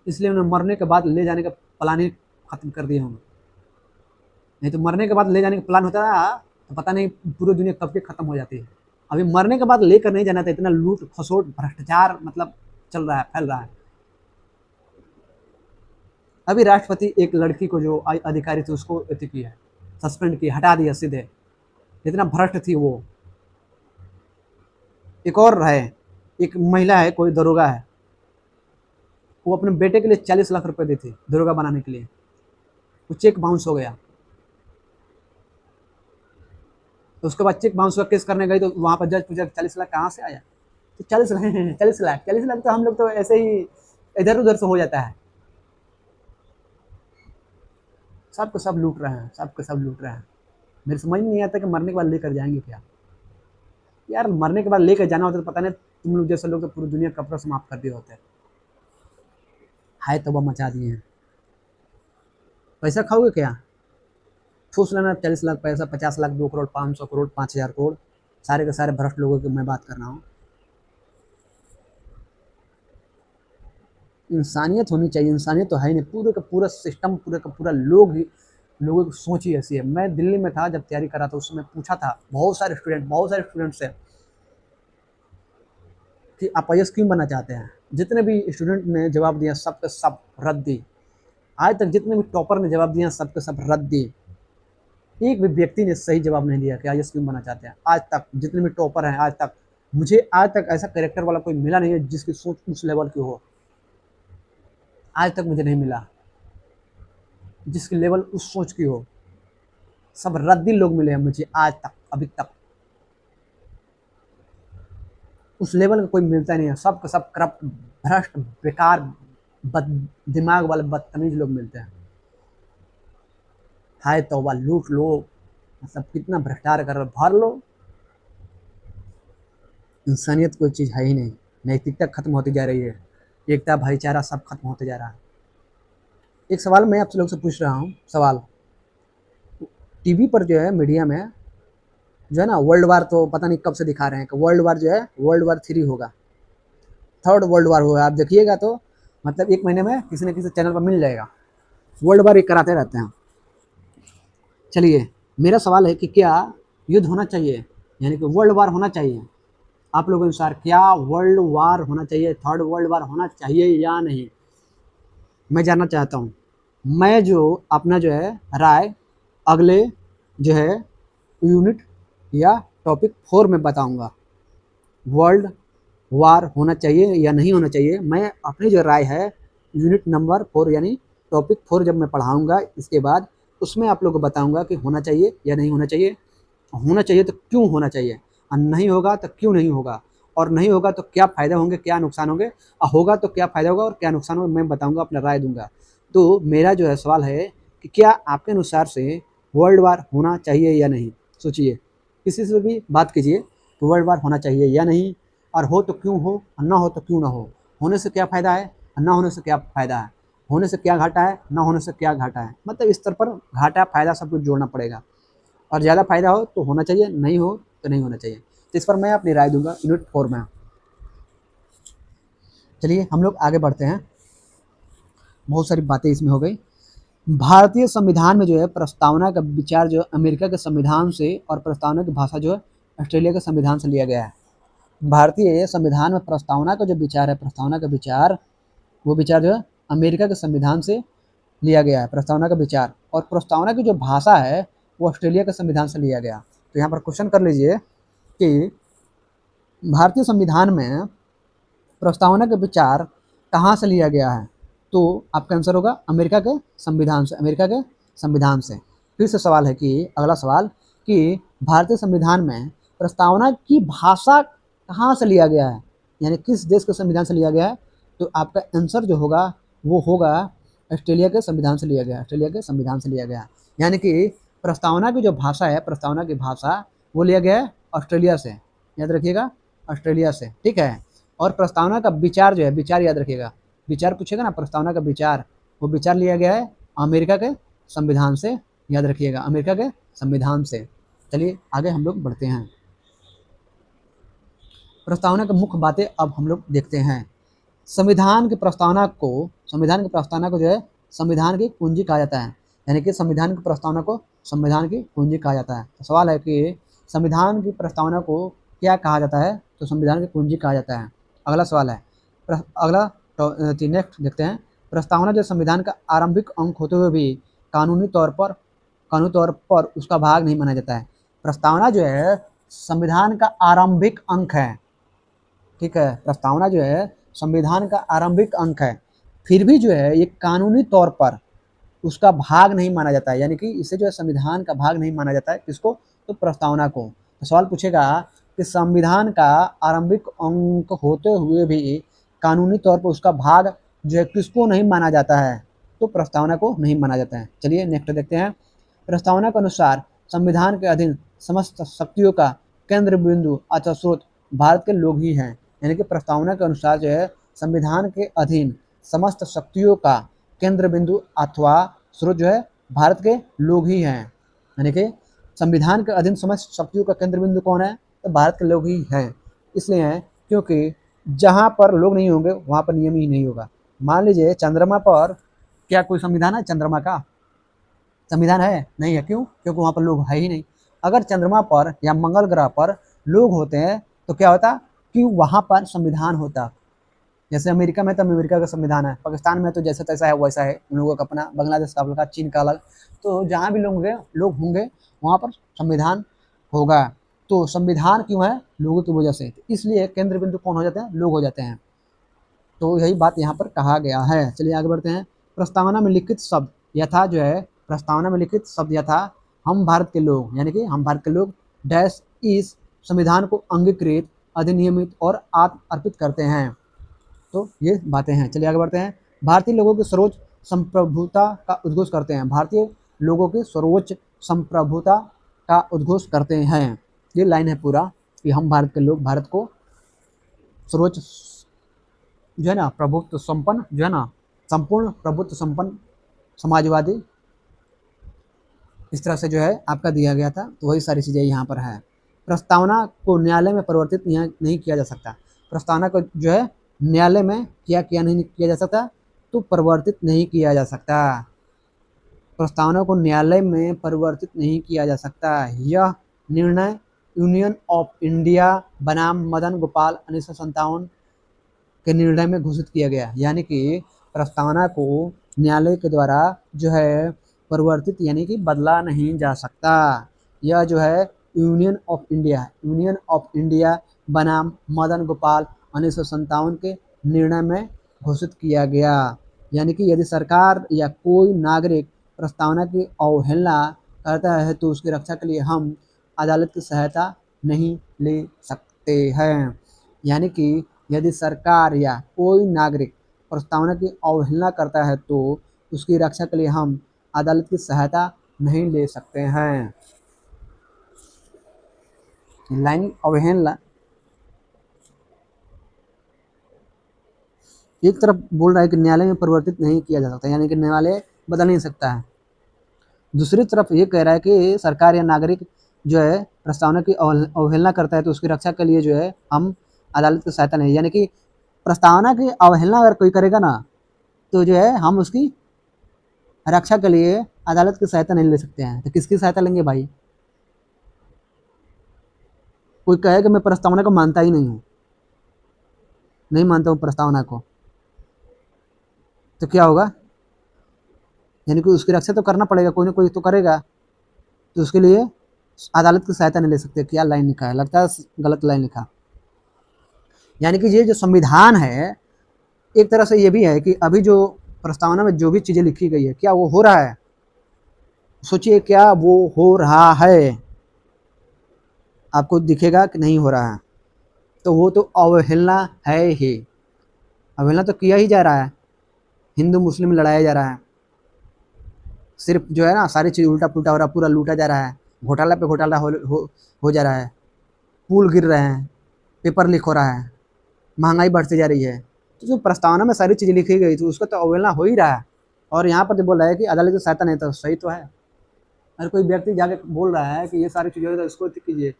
इसलिए उन्हें मरने के बाद ले जाने का प्लान ही खत्म कर दिए होंगे। नहीं तो मरने के बाद ले जाने का प्लान होता है तो पता नहीं पूरी दुनिया कब के खत्म हो जाती है। अभी मरने के बाद लेकर नहीं जाना था, इतना लूट खसोट भ्रष्टाचार मतलब चल रहा है, फैल रहा है। अभी राष्ट्रपति एक लड़की को जो अधिकारी थी उसको अति किया, सस्पेंड किया, हटा दिया सीधे, इतना भ्रष्ट थी वो। एक और है, एक महिला है, कोई दरोगा है, वो अपने बेटे के लिए 40 लाख रुपए दी थी दरोगा बनाने के लिए, वो चेक बाउंस हो गया। तो उसके बाद चेक बाउंस का केस करने गई तो वहाँ पर जज पूछा 40 लाख कहाँ से आया? तो 40 लाख 40 लाख तो हम लोग तो ऐसे ही इधर उधर से हो जाता है। सबको सब लूट रहे हैं, सबको सब लूट रहे हैं। मेरे समझ में नहीं आता कि मरने के बाद लेकर जाएंगे क्या यार। मरने के बाद लेकर जाना होता तो पता नहीं तुम लोग जैसे लोग तो पूरी दुनिया कब तक समाप्त कर दिए होते। हाय तौबा मचा दिए हैं। पैसा खाओगे क्या? ठूस लेना 40 लाख पैसा, 50 लाख, 2 करोड़, 500 करोड़, 5000 करोड़, सारे के सारे भ्रष्ट लोगों की मैं बात कर रहा हूँ। इंसानियत होनी चाहिए, इंसानियत तो है ही नहीं। पूरे का पूरा सिस्टम, पूरे का पूरा लोगों की सोच ही ऐसी है। मैं दिल्ली में था जब तैयारी कर रहा था, उस समय पूछा था बहुत सारे स्टूडेंट से कि आप IAS क्यों बनना चाहते हैं। जितने भी स्टूडेंट ने जवाब दिया सबके सब रद्द दी। आज तक जितने भी टॉपर ने जवाब दिया सबके सब रद्द दी। एक भी व्यक्ति ने सही जवाब नहीं दिया कि आईएएस क्यों बनना चाहते हैं। आज तक जितने भी टॉपर हैं, आज तक मुझे आज तक ऐसा कैरेक्टर वाला कोई मिला नहीं है जिसकी सोच उस लेवल की हो। आज तक मुझे नहीं मिला जिसकी लेवल उस सोच की हो। सब रद्दी लोग मिले हैं मुझे आज तक, अभी तक उस लेवल का कोई मिलता नहीं है। सब का सब करप्ट, भ्रष्ट, बेकार, दिमाग वाले बदतमीज लोग मिलते हैं। हाय तौबा, लूट लो, मतलब कितना भ्रष्टाचार कर रहे, भर लो। इंसानियत कोई चीज़ है ही नहीं, नैतिकता खत्म होती जा रही है, एकता भाईचारा सब खत्म होते जा रहा है। एक सवाल मैं आप लोग से पूछ रहा हूँ, सवाल टीवी पर जो है, मीडिया में जो है ना, वर्ल्ड वार तो पता नहीं कब से दिखा रहे हैं कि वर्ल्ड वार जो है वर्ल्ड वार 3 होगा, थर्ड वर्ल्ड वार होगा। आप देखिएगा तो मतलब 1 महीने में किसी न किसी चैनल पर मिल जाएगा, वर्ल्ड वार ये कराते रहते हैं। चलिए मेरा सवाल है कि क्या युद्ध होना चाहिए, यानी कि वर्ल्ड वार होना चाहिए आप लोगों के अनुसार? क्या वर्ल्ड वार होना चाहिए, थर्ड वर्ल्ड वार होना चाहिए या नहीं? मैं जानना चाहता हूँ। मैं जो अपना जो है राय अगले जो है यूनिट या टॉपिक 4 में बताऊंगा। वर्ल्ड वार होना चाहिए या नहीं होना चाहिए, मैं अपनी जो राय है यूनिट नंबर 4 यानी टॉपिक 4 जब मैं पढ़ाऊंगा इसके बाद उसमें आप लोगों को बताऊंगा कि होना चाहिए या नहीं होना चाहिए। होना चाहिए तो क्यों होना चाहिए, और नहीं होगा तो क्यों नहीं होगा, और नहीं होगा तो क्या फ़ायदे होंगे, क्या नुकसान होंगे, और होगा तो क्या फ़ायदा होगा और क्या नुकसान होगा, मैं बताऊंगा, अपना राय दूंगा। तो मेरा जो है सवाल है कि क्या आपके अनुसार से वर्ल्ड वार होना चाहिए या नहीं? सोचिए, किसी से भी बात कीजिए कि वर्ल्ड वार होना चाहिए या नहीं, और हो तो क्यों हो, और ना हो तो क्यों ना हो, होने से क्या फ़ायदा है और ना होने से क्या फ़ायदा है, होने से क्या घाटा है, ना होने से क्या घाटा है। मतलब इस स्तर पर घाटा फ़ायदा सब कुछ जोड़ना पड़ेगा, और ज़्यादा फ़ायदा हो तो होना चाहिए, नहीं हो तो नहीं होना चाहिए। तो इस पर मैं अपनी राय दूंगा यूनिट 4 में। चलिए हम लोग आगे बढ़ते हैं, बहुत सारी बातें इसमें हो गई। भारतीय संविधान में जो है प्रस्तावना का विचार जो है अमेरिका के संविधान से, और प्रस्तावना की भाषा जो है ऑस्ट्रेलिया के संविधान से लिया गया है। भारतीय संविधान में प्रस्तावना का जो विचार है, प्रस्तावना का विचार, वो विचार जो है अमेरिका के संविधान से लिया गया है, प्रस्तावना का विचार। और प्रस्तावना की जो भाषा है वो ऑस्ट्रेलिया के संविधान से लिया गया। तो यहाँ पर क्वेश्चन कर लीजिए कि भारतीय संविधान में प्रस्तावना का विचार कहाँ से लिया गया है? तो आपका आंसर होगा अमेरिका के संविधान से, अमेरिका के संविधान से। फिर से सवाल है कि अगला सवाल कि भारतीय संविधान में प्रस्तावना की भाषा कहाँ से लिया गया है, यानी किस देश के संविधान से लिया गया है? तो आपका आंसर जो होगा वो होगा ऑस्ट्रेलिया के संविधान से लिया गया, ऑस्ट्रेलिया के संविधान से लिया गया। यानी कि प्रस्तावना की जो भाषा है, प्रस्तावना की भाषा वो लिया गया है ऑस्ट्रेलिया से, याद रखिएगा, ऑस्ट्रेलिया से, ठीक है। और प्रस्तावना का विचार जो है, विचार याद रखिएगा, विचार पूछेगा ना, प्रस्तावना का विचार, वो विचार लिया गया है अमेरिका के संविधान से, याद रखिएगा, अमेरिका के संविधान से। चलिए आगे हम लोग बढ़ते हैं। प्रस्तावना की मुख्य बातें अब हम लोग देखते हैं। संविधान की प्रस्तावना को, संविधान की प्रस्तावना को जो है संविधान की कुंजी कहा जाता है, यानी कि संविधान की प्रस्तावना को संविधान की कुंजी कहा जाता है। तो सवाल है कि संविधान की प्रस्तावना को क्या कहा जाता है? तो संविधान की कुंजी कहा जाता है। अगला सवाल है, अगला नेक्स्ट देखते हैं। प्रस्तावना जो संविधान का आरंभिक अंक होते हुए भी कानूनी तौर पर उसका भाग नहीं माना जाता है। प्रस्तावना जो है संविधान का आरंभिक अंक है, ठीक है, प्रस्तावना जो है संविधान का आरंभिक अंक है, फिर भी जो है ये कानूनी तौर पर उसका भाग नहीं माना जाता है, यानी कि इसे जो है संविधान का भाग नहीं माना जाता है। किसको? तो प्रस्तावना को। तो सवाल पूछेगा कि संविधान का आरंभिक अंक होते हुए भी कानूनी तौर पर उसका भाग जो है किसको नहीं माना जाता है? तो प्रस्तावना को नहीं माना जाता है। चलिए नेक्स्ट देखते हैं। प्रस्तावना के अनुसार संविधान के अधीन समस्त शक्तियों का केंद्र बिंदु अथवा स्रोत भारत के लोग ही हैं, यानी कि प्रस्तावना के अनुसार जो है संविधान के अधीन समस्त शक्तियों का केंद्र बिंदु अथवा स्रोत जो है भारत के लोग ही हैं, यानी कि संविधान के अधीन समस्त शक्तियों का केंद्र बिंदु कौन है? तो भारत के लोग ही हैं। इसलिए हैं क्योंकि जहाँ पर लोग नहीं होंगे वहाँ पर नियम ही नहीं होगा। मान लीजिए चंद्रमा पर क्या कोई संविधान है? चंद्रमा का संविधान है? नहीं है। क्यों? क्योंकि वहाँ पर लोग है ही नहीं। अगर चंद्रमा पर या मंगल ग्रह पर लोग होते हैं तो क्या होता कि वहाँ पर संविधान होता, जैसे अमेरिका में तो अमेरिका का संविधान है, पाकिस्तान में तो जैसा तैसा है वैसा है, उन लोगों का अपना, बांग्लादेश का अलग, चीन का अलग। तो जहाँ भी लोग होंगे वहाँ पर संविधान होगा। तो संविधान क्यों है? लोगों की वजह से। तो इसलिए केंद्र बिंदु कौन हो जाते हैं? लोग हो जाते हैं। तो यही बात यहाँ पर कहा गया है। चलिए आगे बढ़ते हैं। प्रस्तावना में लिखित शब्द यथा जो है, प्रस्तावना में लिखित शब्द यथा हम भारत के लोग, यानी कि हम भारत के लोग डैश इस संविधान को अंगीकृत, अधिनियमित और आत्म अर्पित करते हैं। तो ये बातें हैं। चलिए आगे बढ़ते हैं। भारतीय लोगों की सर्वोच्च संप्रभुता का उद्घोष करते हैं। भारतीय लोगों की सर्वोच्च संप्रभुता का उद्घोष करते हैं। ये लाइन है पूरा कि हम भारत के लोग भारत को सर्वोच्च जो है ना प्रभुत्व संपन्न, जो है ना संपूर्ण प्रभुत्व संपन्न समाजवादी, इस तरह से जो है आपका दिया गया था। तो वही सारी चीज़ें यहाँ पर है। प्रस्तावना को न्यायालय में परिवर्तित नहीं किया जा सकता। प्रस्तावना को जो है न्यायालय में क्या नहीं किया जा सकता? तो परिवर्तित नहीं किया जा सकता। प्रस्तावना को न्यायालय में परिवर्तित नहीं किया जा सकता। यह निर्णय यूनियन ऑफ इंडिया बनाम मदन गोपाल 1957 के निर्णय में घोषित किया गया। यानी कि प्रस्तावना को न्यायालय के द्वारा जो है परिवर्तित यानी कि बदला नहीं जा सकता। यह जो है यूनियन ऑफ इंडिया बनाम मदन गोपाल 1957 के निर्णय में घोषित किया गया। यानी कि यदि सरकार या कोई नागरिक प्रस्तावना की अवहेलना करता है तो उसकी रक्षा के लिए हम अदालत की सहायता नहीं ले सकते हैं। यानी कि यदि सरकार या कोई नागरिक प्रस्तावना की अवहेलना करता है तो उसकी रक्षा के लिए हम अदालत की सहायता नहीं ले सकते हैं। लाइन अवहेलना एक तरफ बोल रहा है कि न्यायालय में परिवर्तित नहीं किया जा सकता, यानी कि न्यायालय बदल नहीं सकता है। दूसरी तरफ ये कह रहा है कि सरकार या नागरिक जो है प्रस्तावना की अवहेलना करता है तो उसकी रक्षा के लिए जो है हम अदालत की सहायता नहीं, यानी कि प्रस्तावना की अवहेलना अगर कोई करेगा ना तो जो है हम उसकी रक्षा के लिए अदालत की सहायता नहीं ले सकते हैं। तो किसकी सहायता लेंगे भाई? कोई कहे कि मैं प्रस्तावना को मानता ही नहीं हूँ, नहीं मानता हूँ प्रस्तावना को, तो क्या होगा? यानी कि उसकी रक्षा तो करना पड़ेगा, कोई ना कोई तो करेगा। तो उसके लिए अदालत की सहायता नहीं ले सकते। क्या लाइन लिखा है? लगता है गलत लाइन लिखा। यानी कि ये जो संविधान है एक तरह से ये भी है कि अभी जो प्रस्तावना में जो भी चीज़ें लिखी गई है क्या वो हो रहा है? सोचिए क्या वो हो रहा है? आपको दिखेगा कि नहीं हो रहा है? तो वो तो अवहेलना है ही। अवहेलना तो किया ही जा रहा है, हिंदू मुस्लिम लड़ाया जा रहा है, सिर्फ जो है ना सारी चीज़ उल्टा पुल्टा हो रहा है, पूरा लूटा जा रहा है, घोटाला पे घोटाला हो जा रहा है, पुल गिर रहे हैं, पेपर लीक हो रहा है, महंगाई बढ़ती जा रही है। तो जो प्रस्तावना में सारी चीज़ें लिखी गई थी उसका तो अवहेलना हो ही रहा है। और यहाँ पर जो बोल रहा है कि अदालत की सहायता नहीं, तो सही तो है। अगर कोई व्यक्ति जाके बोल रहा है कि ये सारी चीज़ें तो इसको कीजिए,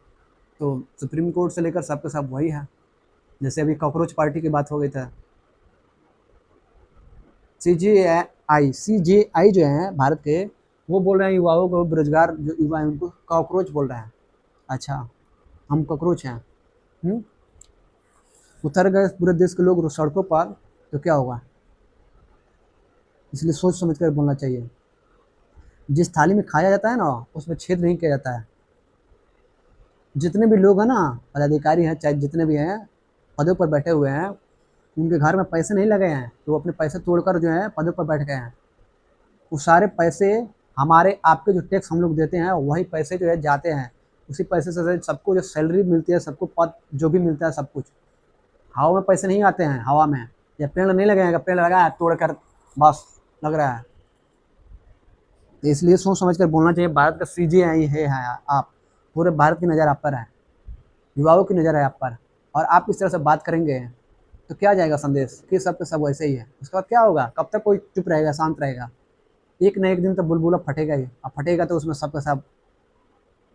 तो सुप्रीम कोर्ट से लेकर सबके सब वही है। जैसे अभी कॉकरोच पार्टी की बात हो गई था, सीजेआई जो है भारत के, वो बोल रहे हैं युवाओं को, बेरोजगार जो युवा हैं उनको कॉकरोच बोल रहे हैं। अच्छा, हम कॉकरोच हैं? उतर गए पूरे देश के लोग सड़कों पर, तो क्या होगा? इसलिए सोच समझ कर बोलना चाहिए। जिस थाली में खाया जाता है ना उसमें छेद नहीं किया जाता है। जितने भी लोग हैं ना, पदाधिकारी हैं चाहे जितने भी हैं पदों पर बैठे हुए हैं, उनके घर में पैसे नहीं लगे हैं तो वो अपने पैसे तोड़कर जो है पदों पर बैठ गए हैं। वो सारे पैसे हमारे आपके जो टैक्स हम लोग देते हैं वही पैसे जो है जाते हैं। उसी पैसे से सबको जो सैलरी मिलती है, सबको पद जो भी मिलता है, सब कुछ हवा में पैसे नहीं आते हैं। हवा में या पेड़ नहीं लगेगा, पेड़ लगा है तोड़कर बस लग रहा है। तो इसलिए सोच समझ कर बोलना चाहिए। भारत का सीजेआई है आप, पूरे भारत की नज़र आप पर है, युवाओं की नज़र है आप पर, और आप इस तरह से बात करेंगे तो क्या जाएगा संदेश कि सब के सब वैसे ही है। उसके बाद क्या होगा? कब तक कोई चुप रहेगा, शांत रहेगा? एक न एक दिन तो बुलबुला फटेगा ही। अब फटेगा तो उसमें सब के सब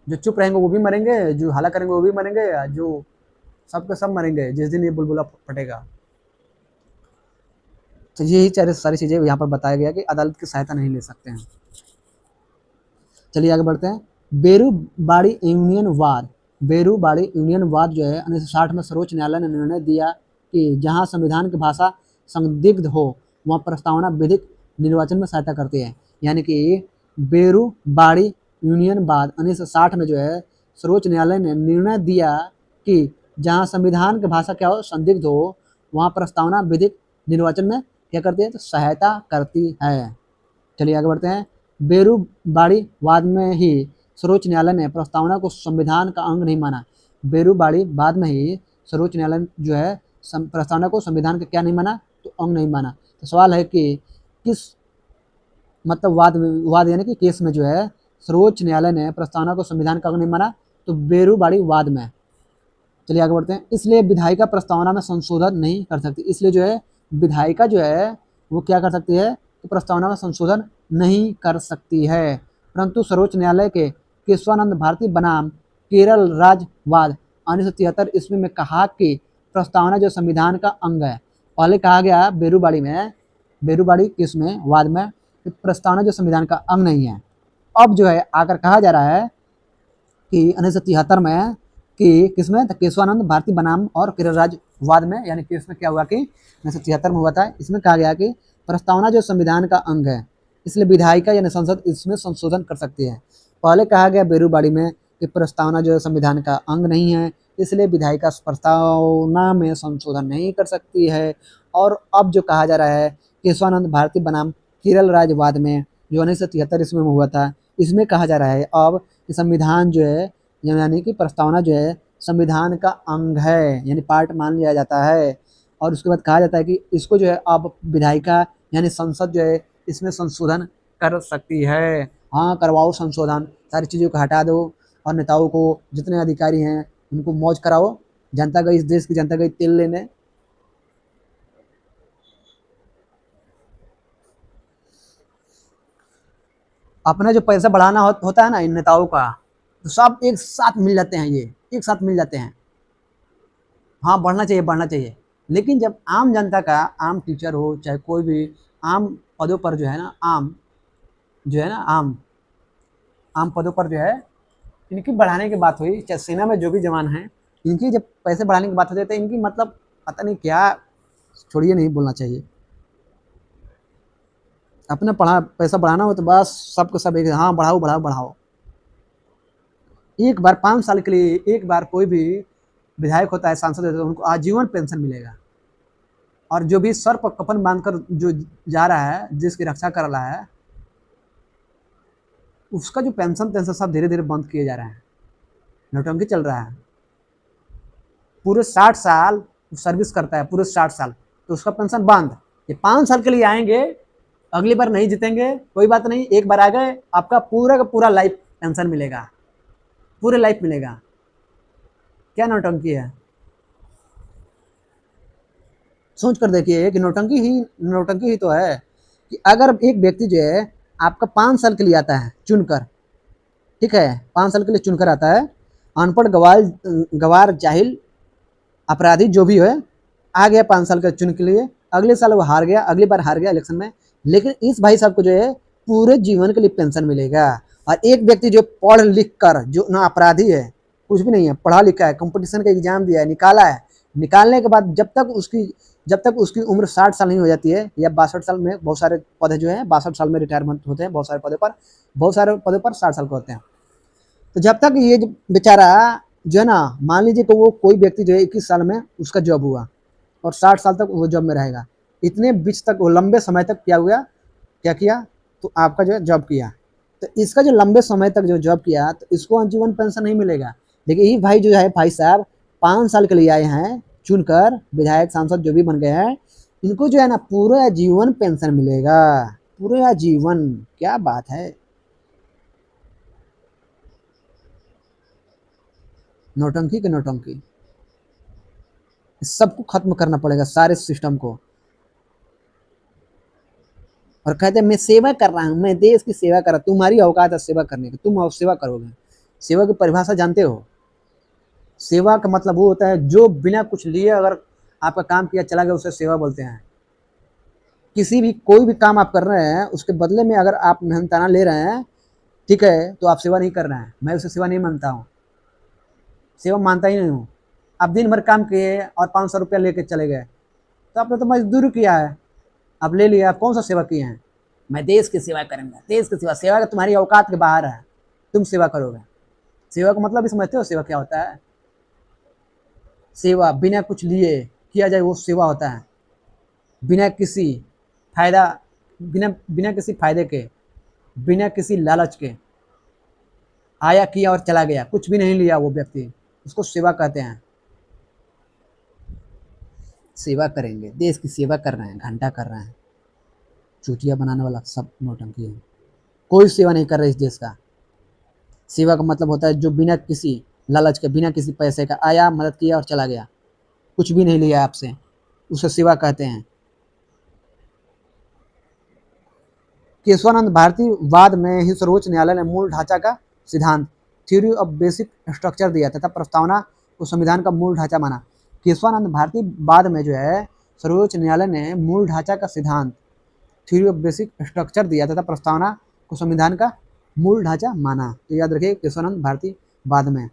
जो चुप रहेंगे वो भी मरेंगे, जो हल्ला करेंगे वो भी मरेंगे, जो सब के सब मरेंगे जिस दिन ये बुलबुला फटेगा। तो यही सारी चीज़ें यहाँ पर बताया गया कि अदालत की सहायता नहीं ले सकते हैं। चलिए आगे बढ़ते हैं। बेरूबाड़ी यूनियन वाद जो है 1960 में सर्वोच्च न्यायालय ने निर्णय दिया कि जहाँ संविधान की भाषा संदिग्ध हो वहाँ प्रस्तावना विधिक निर्वाचन में सहायता करती है। यानी कि बेरूबाड़ी यूनियन बाद 1960 में जो है सर्वोच्च न्यायालय ने निर्णय दिया कि जहाँ संविधान की भाषा क्या हो संदिग्ध हो वहाँ प्रस्तावना विधिक निर्वाचन में क्या करती है तो सहायता करती है। चलिए आगे बढ़ते हैं। बेरूबाड़ी वाद में ही सर्वोच्च न्यायालय ने प्रस्तावना को संविधान का अंग नहीं माना। बेरूबाड़ी बाद में ही सर्वोच्च न्यायालय जो है प्रस्तावना को संविधान का क्या नहीं माना तो अंग नहीं माना। तो सवाल है कि किस मतलब वाद यानी कि केस में जो है सर्वोच्च न्यायालय ने प्रस्तावना को संविधान का अंग नहीं माना तो बेरूबाड़ी वाद में। चलिए आगे बढ़ते हैं। इसलिए विधायिका प्रस्तावना में संशोधन नहीं कर सकती। इसलिए जो है विधायिका जो है वो क्या कर सकती है तो प्रस्तावना में संशोधन नहीं कर सकती है। परंतु सर्वोच्च न्यायालय के केशवानंद भारती बनाम केरल राज्य वाद 1973 ईस्वी में कहा कि प्रस्तावना जो संविधान का अंग है। पहले कहा गया बेरूबाड़ी केस में वाद में कि प्रस्तावना जो संविधान का अंग नहीं है। अब जो है आकर कहा जा रहा है कि 1973 में कि किसमें तो केशवानंद भारती बनाम और केरल राज्य वाद में यानी केस में क्या हुआ कि 1973 में हुआ था। इसमें कहा गया कि प्रस्तावना जो संविधान का अंग है इसलिए विधायिका यानी संसद इसमें संशोधन कर सकती है। पहले कहा गया बेरूबाड़ी में कि प्रस्तावना जो संविधान का अंग नहीं है इसलिए विधायिका प्रस्तावना में संशोधन नहीं कर सकती है। और अब जो कहा जा रहा है केशवानंद भारती बनाम केरल राज्य वाद में जो 1973 ईस्वी में हुआ था इसमें कहा जा रहा है अब कि संविधान जो है यानी कि प्रस्तावना जो है संविधान का अंग है यानी पार्ट मान लिया जाता है। और उसके बाद कहा जाता है कि इसको जो है अब विधायिका यानी संसद जो है इसमें संशोधन कर सकती है। हाँ करवाओ संशोधन, सारी चीज़ों को हटा दो और नेताओं को जितने अधिकारी हैं उनको मौज कराओ। जनता गई, इस देश की जनता गई तेल लेने। अपना जो पैसा बढ़ाना होता है ना इन नेताओं का तो सब एक साथ मिल जाते हैं, ये एक साथ मिल जाते हैं। हाँ बढ़ना चाहिए लेकिन जब आम जनता का, आम टीचर हो चाहे कोई भी आम पदों पर जो है ना आम पदों पर जो है इनकी बढ़ाने की बात हुई, चाहे सेना में जो भी जवान हैं इनकी जब पैसे बढ़ाने की बात होती है तो इनकी मतलब पता नहीं क्या, छोड़िए नहीं बोलना चाहिए। अपने पैसा बढ़ाना हो तो बस सबको सब एक हाँ बढ़ाओ। एक बार 5 साल के लिए एक बार कोई भी विधायक होता है, सांसद होता है, उनको आजीवन पेंशन मिलेगा। और जो भी सर पर कफन बांधकर जो जा रहा है, जिसकी रक्षा कर रहा है, उसका जो पेंशन सब धीरे धीरे बंद किए जा रहे हैं। नौटंकी चल रहा है। पूरे 60 साल सर्विस करता है, पूरे 60 साल, तो उसका पेंशन बंद। ये 5 साल के लिए आएंगे, अगली बार नहीं जीतेंगे कोई बात नहीं, एक बार आ गए आपका पूरा का पूरा लाइफ पेंशन मिलेगा, पूरे लाइफ मिलेगा। क्या नौटंकी है, सोच कर देखिए कि नौटंकी ही तो है कि अगर एक व्यक्ति जो है आपका 5 साल के लिए आता है चुनकर, ठीक है 5 साल के लिए चुनकर आता है, अनपढ़ गवार जाहिल अपराधी जो भी है आ गया 5 साल का चुन के लिए, अगले साल वो हार गया, अगली बार हार गया इलेक्शन में, लेकिन इस भाई साहब को जो है पूरे जीवन के लिए पेंशन मिलेगा। और एक व्यक्ति जो पढ़ लिख कर, जो ना अपराधी है कुछ भी नहीं है, पढ़ा लिखा है, कंपटीशन का एग्जाम दिया है, निकाला है, निकालने के बाद जब तक उसकी उम्र 60 साल नहीं हो जाती है या 62 साल में, बहुत सारे पद जो है 62 साल में रिटायरमेंट होते हैं, बहुत सारे पदों पर 60 साल के होते हैं। तो जब तक ये बेचारा जो है ना, मान लीजिए कि वो कोई व्यक्ति जो है 21 साल में उसका जॉब हुआ और 60 साल तक वो जॉब में रहेगा, इतने बीच तक वो लंबे समय तक क्या किया तो आपका जो है जॉब किया, तो इसका जो लंबे समय तक जो जॉब किया तो इसको आजीवन पेंशन नहीं मिलेगा। लेकिन ये भाई जो है भाई साहब 5 साल के लिए आए हैं चुनकर, विधायक सांसद जो भी बन गए हैं, इनको जो है ना पूरा जीवन पेंशन मिलेगा, पूरा जीवन। क्या बात है, नौटंकी के नौटंकी। सबको खत्म करना पड़ेगा, सारे सिस्टम को। और कहते हैं मैं सेवा कर रहा हूँ, मैं देश की सेवा कर रहा हूँ। तुम्हारी औकात है सेवा करने की, तुम सेवा करोगे। सेवा की परिभाषा जानते हो? सेवा का मतलब वो होता है जो बिना कुछ लिए अगर आपका काम किया चला गया, उसे सेवा बोलते हैं। कोई भी काम आप कर रहे हैं उसके बदले में अगर आप मेहनताना ले रहे हैं, ठीक है, तो आप सेवा नहीं कर रहे हैं। मैं उसे सेवा नहीं मानता हूँ, सेवा मानता ही नहीं हूँ। आप दिन भर काम किए और 500 रुपया लेके चले गए, तो आपने तो मजदूरी किया है, आप ले लिया, आप कौन सा सेवा किए हैं? मैं देश की सेवा करूंगा, देश की सेवा, सेवा का तुम्हारी औकात के बाहर है, तुम सेवा करोगे। सेवा का मतलब भी समझते हो सेवा क्या होता है? सेवा बिना कुछ लिए किया जाए वो सेवा होता है, बिना किसी फायदा, बिना बिना किसी फायदे के, बिना किसी लालच के, आया किया और चला गया, कुछ भी नहीं लिया वो व्यक्ति, उसको सेवा कहते हैं। सेवा करेंगे, देश की सेवा कर रहे हैं, घंटा कर रहे हैं, चूतिया बनाने वाला सब नौटंकी है, कोई सेवा नहीं कर रहा इस देश का। सेवा का मतलब होता है जो बिना किसी लालच के, बिना किसी पैसे का आया, मदद किया और चला गया, कुछ भी नहीं लिया आपसे, उसे सेवा कहते हैं। केशवानंद भारती वाद में ही सर्वोच्च न्यायालय ने मूल ढांचा का सिद्धांत, थ्योरी ऑफ बेसिक स्ट्रक्चर दिया तथा प्रस्तावना को संविधान का मूल ढांचा माना। केशवानंद भारती वाद में जो है सर्वोच्च न्यायालय ने मूल ढांचा का सिद्धांत, थ्योरी ऑफ बेसिक स्ट्रक्चर दिया तथा प्रस्तावना को संविधान का मूल ढांचा माना। तो याद रखिए केशवानंद भारती वाद में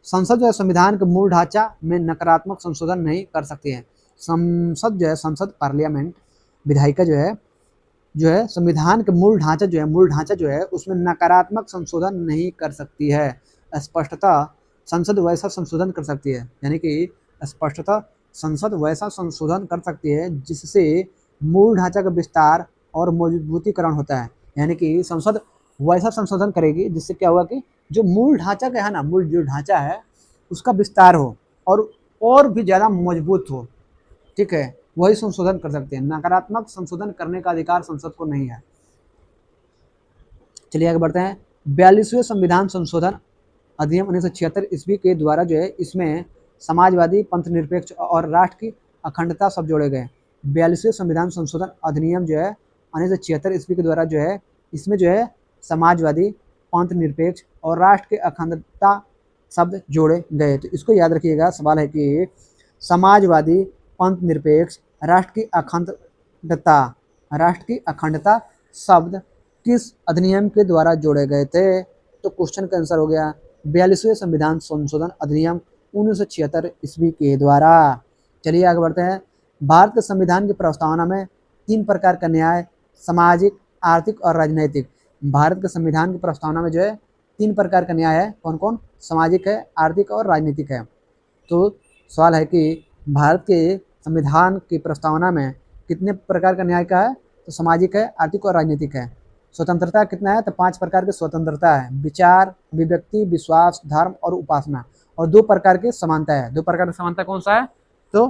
संसद जो है संविधान के मूल ढांचा में नकारात्मक संशोधन नहीं कर सकती है। संसद जो है, संसद पार्लियामेंट विधायिका जो है संविधान के मूल ढांचा जो है उसमें नकारात्मक संशोधन नहीं कर सकती है। स्पष्टतः संसद वैसा संशोधन कर सकती है, यानी कि स्पष्टतः संसद वैसा संशोधन कर सकती है जिससे मूल ढांचा का विस्तार और मजबूतीकरण होता है। यानी कि संसद वैसा संशोधन करेगी जिससे क्या होगा कि जो मूल ढांचा का है ना, मूल जो ढांचा है उसका विस्तार हो और भी ज़्यादा मजबूत हो, ठीक है, वही संशोधन कर सकते हैं। नकारात्मक संशोधन करने का अधिकार संसद को नहीं है। चलिए आगे बढ़ते हैं। 42वें संविधान संशोधन अधिनियम 1976 ईस्वी के द्वारा जो है इसमें समाजवादी, पंथ निरपेक्ष और राष्ट्र की अखंडता सब जोड़े गए। 42वें संविधान संशोधन अधिनियम जो है 1976 ईस्वी के द्वारा जो है इसमें जो है समाजवादी, पंथ निरपेक्ष और राष्ट्र की अखंडता शब्द जोड़े गए। तो इसको याद रखिएगा, सवाल है कि समाजवादी, पंथ निरपेक्ष, राष्ट्र की अखंडता शब्द किस अधिनियम के द्वारा जोड़े गए थे? तो क्वेश्चन का आंसर हो गया 42वें संविधान संशोधन अधिनियम 1976 ईस्वी के द्वारा। चलिए आगे बढ़ते हैं। भारत के संविधान की प्रस्तावना में 3 प्रकार का न्याय, सामाजिक, आर्थिक और राजनैतिक। भारत के संविधान की प्रस्तावना में जो है 3 प्रकार का न्याय है, कौन कौन? सामाजिक है, आर्थिक और राजनीतिक है। तो सवाल है कि भारत के संविधान की प्रस्तावना में कितने प्रकार का न्याय का है? तो सामाजिक है, आर्थिक और राजनीतिक है। स्वतंत्रता कितना है? तो 5 प्रकार की स्वतंत्रता है, विचार, अभिव्यक्ति, विश्वास, धर्म और उपासना। और 2 प्रकार की समानता है। 2 प्रकार की समानता कौन सा है? तो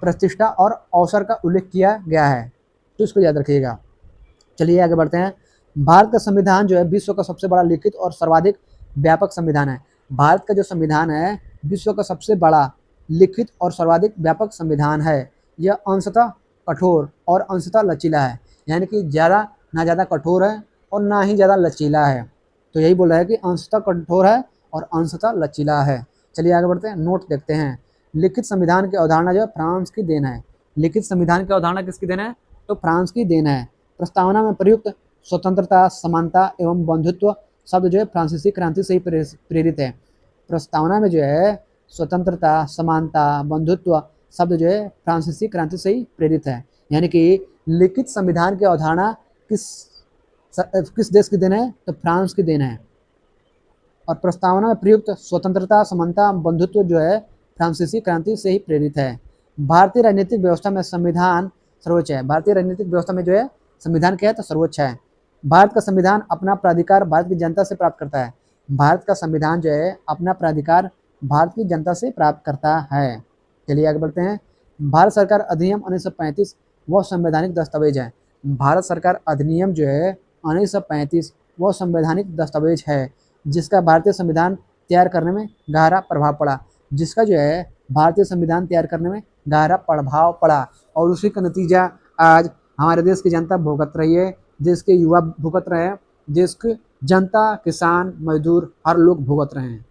प्रतिष्ठा और अवसर का उल्लेख किया गया है, तो इसको याद रखिएगा। चलिए आगे बढ़ते हैं। भारत का संविधान जो है विश्व का सबसे बड़ा लिखित और सर्वाधिक व्यापक संविधान है। भारत का जो संविधान है विश्व का सबसे बड़ा लिखित और सर्वाधिक व्यापक संविधान है। यह अंशतः कठोर और अंशतः लचीला है, यानी कि ना ज़्यादा कठोर है और ना ही ज़्यादा लचीला है। तो यही बोल रहा है कि अंशतः कठोर है और अंशतः लचीला है। चलिए आगे बढ़ते हैं, नोट देखते हैं। लिखित संविधान की अवधारणा जो है फ्रांस की देन है। लिखित संविधान की अवधारणा किसकी देन है? तो फ्रांस की देन है। प्रस्तावना में प्रयुक्त स्वतंत्रता, समानता एवं बंधुत्व शब्द जो है फ्रांसीसी क्रांति से ही प्रेरित है। प्रस्तावना में जो है स्वतंत्रता, समानता, बंधुत्व शब्द जो है फ्रांसीसी क्रांति से ही प्रेरित है। यानी कि लिखित संविधान की अवधारणा किस देश की देन है? तो फ्रांस की देन है। और प्रस्तावना में प्रयुक्त स्वतंत्रता, समानता, बंधुत्व जो है फ्रांसीसी क्रांति से ही प्रेरित है। भारतीय राजनीतिक व्यवस्था में संविधान सर्वोच्च है। भारतीय राजनीतिक व्यवस्था में जो है संविधान क्या है? तो सर्वोच्च है। भारत का संविधान अपना प्राधिकार भारत की जनता से प्राप्त करता है। भारत का संविधान जो है अपना प्राधिकार भारत की जनता से प्राप्त करता है। चलिए आगे बढ़ते हैं। भारत सरकार अधिनियम 1935 वह संवैधानिक दस्तावेज है। भारत सरकार अधिनियम जो है 1935 वह संवैधानिक दस्तावेज है जिसका भारतीय संविधान तैयार करने में गहरा प्रभाव पड़ा। जिसका जो है भारतीय संविधान तैयार करने में गहरा प्रभाव पड़ा और उसी का नतीजा आज हमारे देश की जनता भुगत रही है, देश के युवा भुगत रहे हैं, देश की जनता, किसान, मजदूर हर लोग भुगत रहे हैं।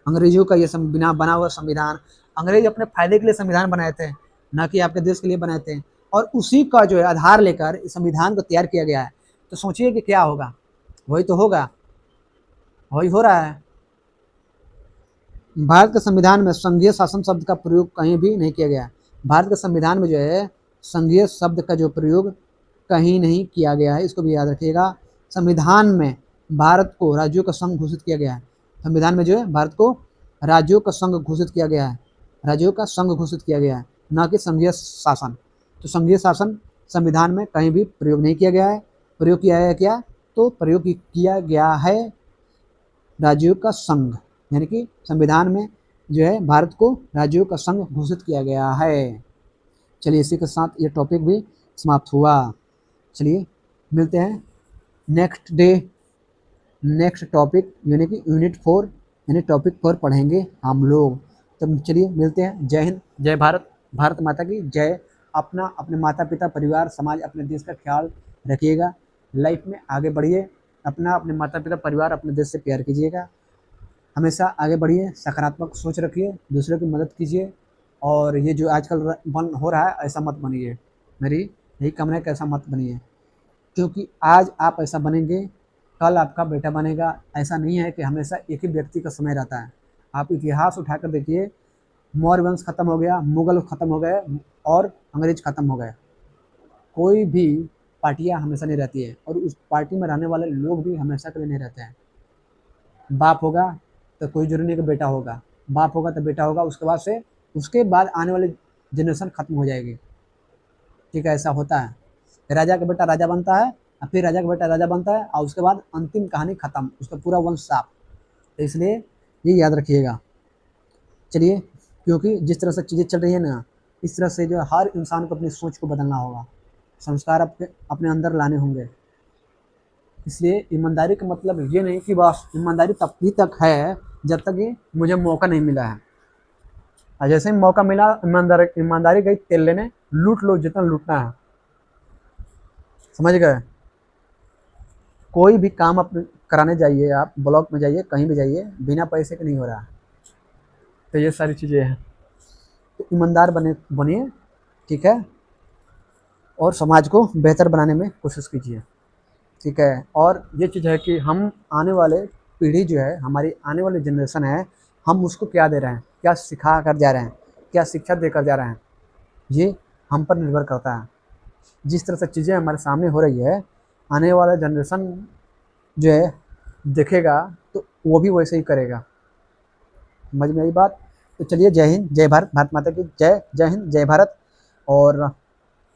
अंग्रेजों का ये बिना बना हुआ संविधान, अंग्रेज अपने फायदे के लिए संविधान बनाए थे, ना कि आपके देश के लिए बनाए थे, और उसी का जो है आधार लेकर इस संविधान को तैयार किया गया है। तो सोचिए कि क्या होगा? वही तो होगा, वही हो रहा है। भारत के संविधान में संघीय शासन शब्द का प्रयोग कहीं भी नहीं किया गया है। भारत के संविधान में जो है संघीय शब्द का जो प्रयोग कहीं नहीं किया गया है, इसको भी याद रखिएगा। संविधान में भारत को राज्यों का संघ घोषित किया गया है। संविधान में जो है भारत को राज्यों का संघ घोषित किया गया है, राज्यों का संघ घोषित किया गया है, न कि संघीय शासन। तो संघीय शासन संविधान में कहीं भी प्रयोग नहीं किया गया है। प्रयोग किया है क्या? तो प्रयोग किया गया है राज्यों का संघ, यानी कि संविधान में जो है भारत को राज्यों का संघ घोषित किया गया है। चलिए इसी के साथ ये टॉपिक भी समाप्त हुआ। चलिए मिलते हैं नेक्स्ट डे, नेक्स्ट टॉपिक यानी कि यूनिट 4 यानी टॉपिक 4 पढ़ेंगे हम लोग। तो चलिए मिलते हैं। जय हिंद, जय भारत, भारत माता की जय। अपना, अपने माता पिता, परिवार, समाज, अपने देश का ख्याल रखिएगा। लाइफ में आगे बढ़िए। अपना, अपने माता पिता, परिवार, अपने देश से प्यार कीजिएगा। हमेशा आगे बढ़िए, सकारात्मक सोच रखिए, दूसरों की मदद कीजिए। और ये जो आजकल बन हो रहा है ऐसा मत बनिए। मेरी यही कामना है कि ऐसा मत बनिए, क्योंकि आज आप ऐसा बनेंगे कल आपका बेटा बनेगा। ऐसा नहीं है कि हमेशा एक ही व्यक्ति का समय रहता है। आप इतिहास उठाकर देखिए, मौर्य वंश खत्म हो गया, मुगल खत्म हो गए और अंग्रेज खत्म हो गए। कोई भी पार्टियां हमेशा नहीं रहती है, और उस पार्टी में रहने वाले लोग भी हमेशा के लिए नहीं रहते हैं। बाप होगा तो कोई जरूरी नहीं कि बेटा होगा, बाप होगा तो बेटा होगा, उसके बाद आने वाली जनरेशन खत्म हो जाएगी। ठीक है, ऐसा होता है। राजा का बेटा राजा बनता है, और फिर राजा का बेटा राजा बनता है, और उसके बाद अंतिम कहानी खत्म, उसका पूरा वंश साफ। तो इसलिए ये याद रखिएगा। चलिए, क्योंकि जिस तरह से चीज़ें चल रही है ना, इस तरह से जो हर इंसान को अपनी सोच को बदलना होगा, संस्कार अपने अंदर लाने होंगे। इसलिए ईमानदारी का मतलब ये नहीं कि बस ईमानदारी तब भी तक है जब तक कि मुझे मौका नहीं मिला है। और जैसे ही मौका मिला, ईमानदारी गई तेल लेने, लूट लो जितना लूटना है। समझ गए? कोई भी काम अपने कराने जाइए, आप ब्लॉक में जाइए, कहीं भी जाइए, बिना पैसे के नहीं हो रहा। तो ये सारी चीज़ें हैं। तो ईमानदार बनिए, ठीक है, और समाज को बेहतर बनाने में कोशिश कीजिए। ठीक है, और ये चीज़ है कि हम आने वाले पीढ़ी जो है, हमारी आने वाली जनरेशन है, हम उसको क्या दे रहे हैं, क्या सिखा कर जा रहे हैं, क्या शिक्षा देकर जा रहे हैं, ये हम पर निर्भर करता है। जिस तरह से चीज़ें हमारे सामने हो रही है, आने वाला जनरेशन जो है देखेगा तो वो भी वैसे ही करेगा। समझ में आई बात? तो चलिए, जय हिंद, जय भारत, भारत माता की जय। जय हिंद, जय भारत। और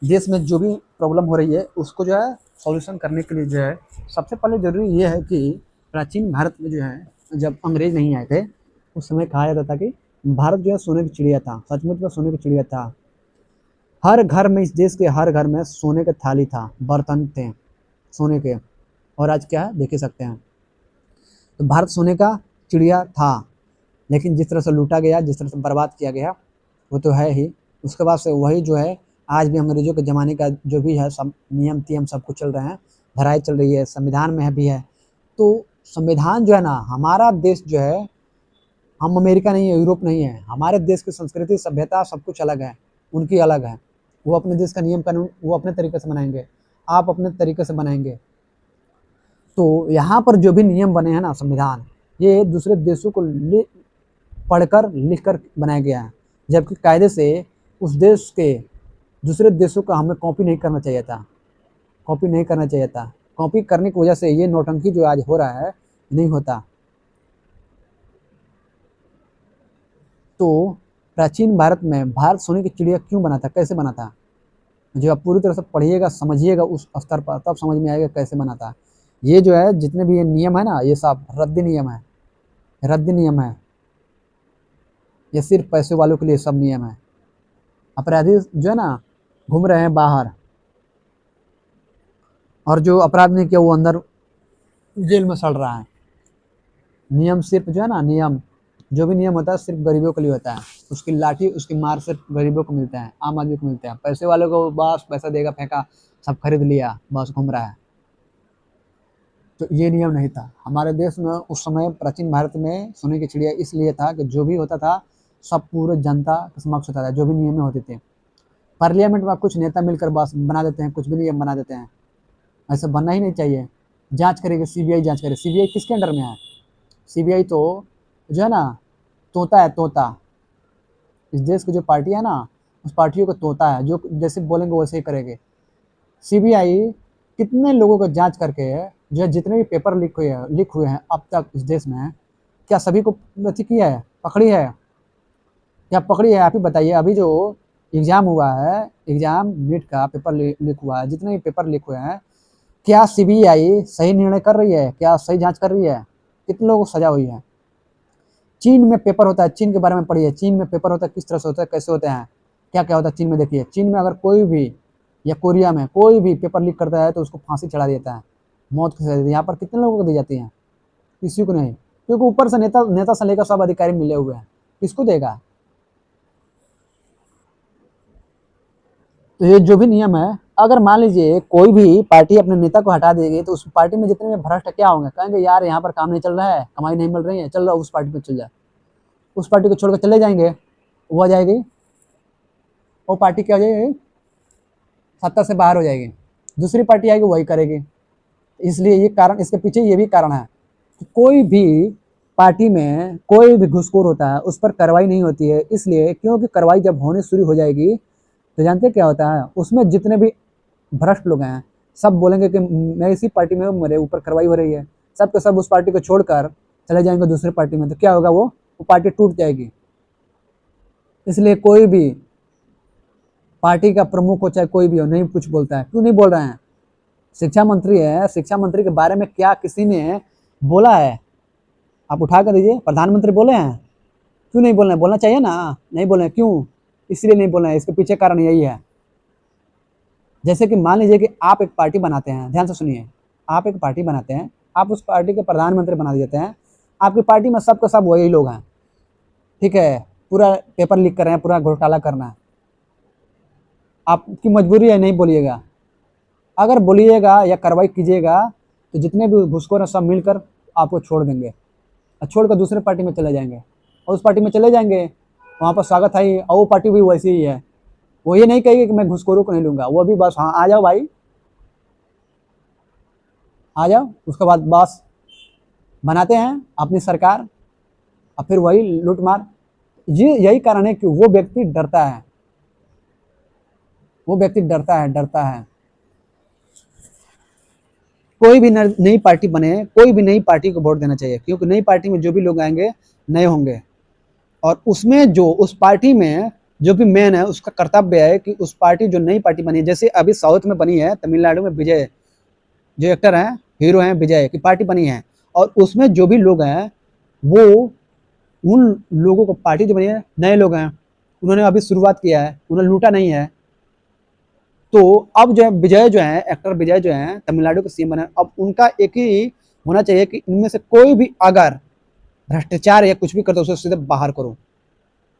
देश में जो भी प्रॉब्लम हो रही है उसको जो है सॉल्यूशन करने के लिए जो है सबसे पहले ज़रूरी ये है कि प्राचीन भारत में जो है, जब अंग्रेज नहीं आए थे, उस समय कहा जाता था कि भारत जो है सोने की चिड़िया था। सचमुच में सोने की चिड़िया था। हर घर में, इस देश के हर घर में सोने का थाली था, बर्तन थे सोने के। और आज क्या है देख ही सकते हैं। तो भारत सोने का चिड़िया था, लेकिन जिस तरह से लूटा गया, जिस तरह से बर्बाद किया गया, वो तो है ही। उसके बाद से वही जो है आज भी अंग्रेजों के ज़माने का जो भी है सब नियम तियम सब कुछ चल रहे हैं, धाराएँ चल रही है, संविधान में भी है। तो संविधान जो है ना, हमारा देश जो है, हम अमेरिका नहीं है, यूरोप नहीं है। हमारे देश की संस्कृति, सभ्यता सब कुछ अलग है, उनकी अलग है। वो अपने देश का नियम कानून वो अपने तरीके से बनाएंगे, आप अपने तरीके से बनाएंगे। तो यहाँ पर जो भी नियम बने हैं ना, संविधान, ये दूसरे देशों को पढ़कर लिख कर बनाया गया है, जबकि कायदे से उस देश के दूसरे देशों का हमें कॉपी नहीं करना चाहिए था, कॉपी नहीं करना चाहिए था। कॉपी करने की वजह से ये नौटंकी जो आज हो रहा है नहीं होता। तो प्राचीन भारत में भारत सोने की चिड़िया क्यों बना था, कैसे बना था? जो आप पूरी तरह से पढ़िएगा, समझिएगा उस स्तर पर, तब समझ में आएगा कैसे बना था। ये जो है जितने भी ये नियम है ना, ये सब रद्दी नियम है, रद्दी नियम है। ये सिर्फ पैसे वालों के लिए सब नियम है। अपराधी जो है ना घूम रहे हैं बाहर, और जो अपराध नहीं किया वो अंदर जेल में सड़ रहा है। नियम सिर्फ जो है ना, नियम जो भी नियम होता है सिर्फ गरीबों के लिए होता है। उसकी लाठी, उसकी मार सिर्फ गरीबों को मिलता है, आम आदमी को मिलता है। पैसे वालों को बस पैसा देगा, फेंका, सब खरीद लिया, बस घूम रहा है। तो ये नियम नहीं था हमारे देश में उस समय। प्राचीन भारत में सोने की चिड़िया इसलिए था कि जो भी होता था सब पूरे जनता के समक्ष होता था, जो भी नियम होते थे। पार्लियामेंट में कुछ नेता मिलकर बस बना देते हैं, कुछ भी नियम बना देते हैं। ऐसा बनना ही नहीं चाहिए। जांच करेगी सीबीआई, जांच करे। सीबीआई किसके अंडर में है? सीबीआई तो जो है ना, तोता है, तोता। इस देश की जो पार्टी है ना, उस पार्टियों को तोता है, जो जैसे बोलेंगे वैसे ही करेंगे। सीबीआई कितने लोगों को जांच करके जो है जितने भी पेपर लीक हुए हैं अब तक इस देश में, क्या सभी को अथी किया है, पकड़ी है? क्या पकड़ी है? आप ही बताइए। अभी जो एग्ज़ाम हुआ है, एग्ज़ाम नीट का पेपर लीक हुआ है, जितने भी पेपर लीक हुए हैं, क्या सीबीआई सही निर्णय कर रही है? क्या सही जांच कर रही है? कितने लोगों को सजा हुई है? चीन में पेपर होता है, चीन के बारे में पढ़िए। चीन में पेपर होता है, किस तरह से होता है, कैसे होते हैं, क्या क्या होता है चीन में। देखिए, चीन में अगर कोई भी, या कोरिया में कोई भी पेपर लीक करता है तो उसको फांसी चढ़ा देता है, मौत की सजा देती है। यहाँ पर कितने लोगों को दी जाती है? किसी को नहीं, क्योंकि ऊपर से नेता नेता से लेकर सब अधिकारी मिले हुए हैं। किसको देगा? तो ये जो भी नियम है, अगर मान लीजिए कोई भी पार्टी अपने नेता को हटा देगी तो उस पार्टी में जितने भी भ्रष्ट क्या होंगे, कहेंगे यार यहाँ पर काम नहीं चल रहा है, कमाई नहीं मिल रही है, चल रहा उस पार्टी में चल जाए। उस पार्टी को छोड़कर चले जाएंगे, वो आ जाएगी, वो पार्टी क्या हो जाएगी, सत्ता से बाहर हो जाएगी, दूसरी पार्टी आएगी वही करेगी। इसलिए ये कारण, इसके पीछे ये भी कारण है कि कोई भी पार्टी में कोई भी घुसखोर होता है उस पर कार्रवाई नहीं होती है। इसलिए, क्योंकि कार्रवाई जब होने शुरू हो जाएगी तो जानते क्या होता है, उसमें जितने भी भ्रष्ट लोग हैं सब बोलेंगे कि मैं इसी पार्टी में हूँ, मेरे ऊपर कार्रवाई हो रही है। सब के सब उस पार्टी को छोड़कर चले जाएंगे दूसरी पार्टी में, तो क्या होगा, वो पार्टी टूट जाएगी। इसलिए कोई भी पार्टी का प्रमुख हो चाहे कोई भी हो, नहीं कुछ बोलता है। क्यों नहीं बोल रहे हैं? शिक्षा मंत्री है, शिक्षा मंत्री के बारे में क्या किसी ने बोला है? आप उठा कर दीजिए, प्रधानमंत्री बोले हैं? क्यों नहीं बोल रहे? बोलना चाहिए ना, नहीं बोल रहे। क्यों? इसलिए नहीं बोल रहे हैं, इसके पीछे कारण यही है। जैसे कि मान लीजिए कि आप एक पार्टी बनाते हैं, ध्यान से सुनिए, आप एक पार्टी बनाते हैं, आप उस पार्टी के प्रधानमंत्री बना देते हैं। आपकी पार्टी में सब के सब वही लोग हैं, ठीक है, पूरा पेपर लीक कर रहे हैं, पूरा घोटाला करना है। आपकी मजबूरी है, नहीं बोलिएगा। अगर बोलिएगा या कार्रवाई कीजिएगा तो जितने भी घुसखोर हैं सब मिलकर आपको छोड़ देंगे और छोड़कर दूसरे पार्टी में चले जाएंगे, और उस पार्टी में चले जाएंगे, वहाँ पर स्वागत है, और वो पार्टी भी वैसी ही है। वो ये नहीं कहेगी कि मैं घुसखोरों को नहीं लूँगा, वो भी बस हाँ आ जाओ भाई, आ जाओ। उसके बाद बस बनाते हैं अपनी सरकार और फिर वही लूटमार। यही कारण है कि वो व्यक्ति डरता है, वो व्यक्ति डरता है। कोई भी नई पार्टी बने, कोई भी नई पार्टी को वोट देना चाहिए, क्योंकि नई पार्टी में जो भी लोग आएंगे नए होंगे, और उसमें जो उस पार्टी में जो भी मेन है उसका कर्तव्य है कि उस पार्टी, जो नई पार्टी बनी है, जैसे अभी साउथ में बनी है तमिलनाडु में, विजय जो एक्टर हैं, हीरो हैं, विजय की पार्टी बनी है, और उसमें जो भी लोग हैं वो उन लोगों को, पार्टी जो बनी है नए लोग हैं, उन्होंने अभी शुरुआत किया है, उन्होंने लूटा नहीं है। तो अब जो है विजय जो है, एक्टर विजय जो है तमिलनाडु के सीएम बने, अब उनका एक ही होना चाहिए कि इनमें से कोई भी अगर भ्रष्टाचार या कुछ भी करता है उसे सीधे बाहर करो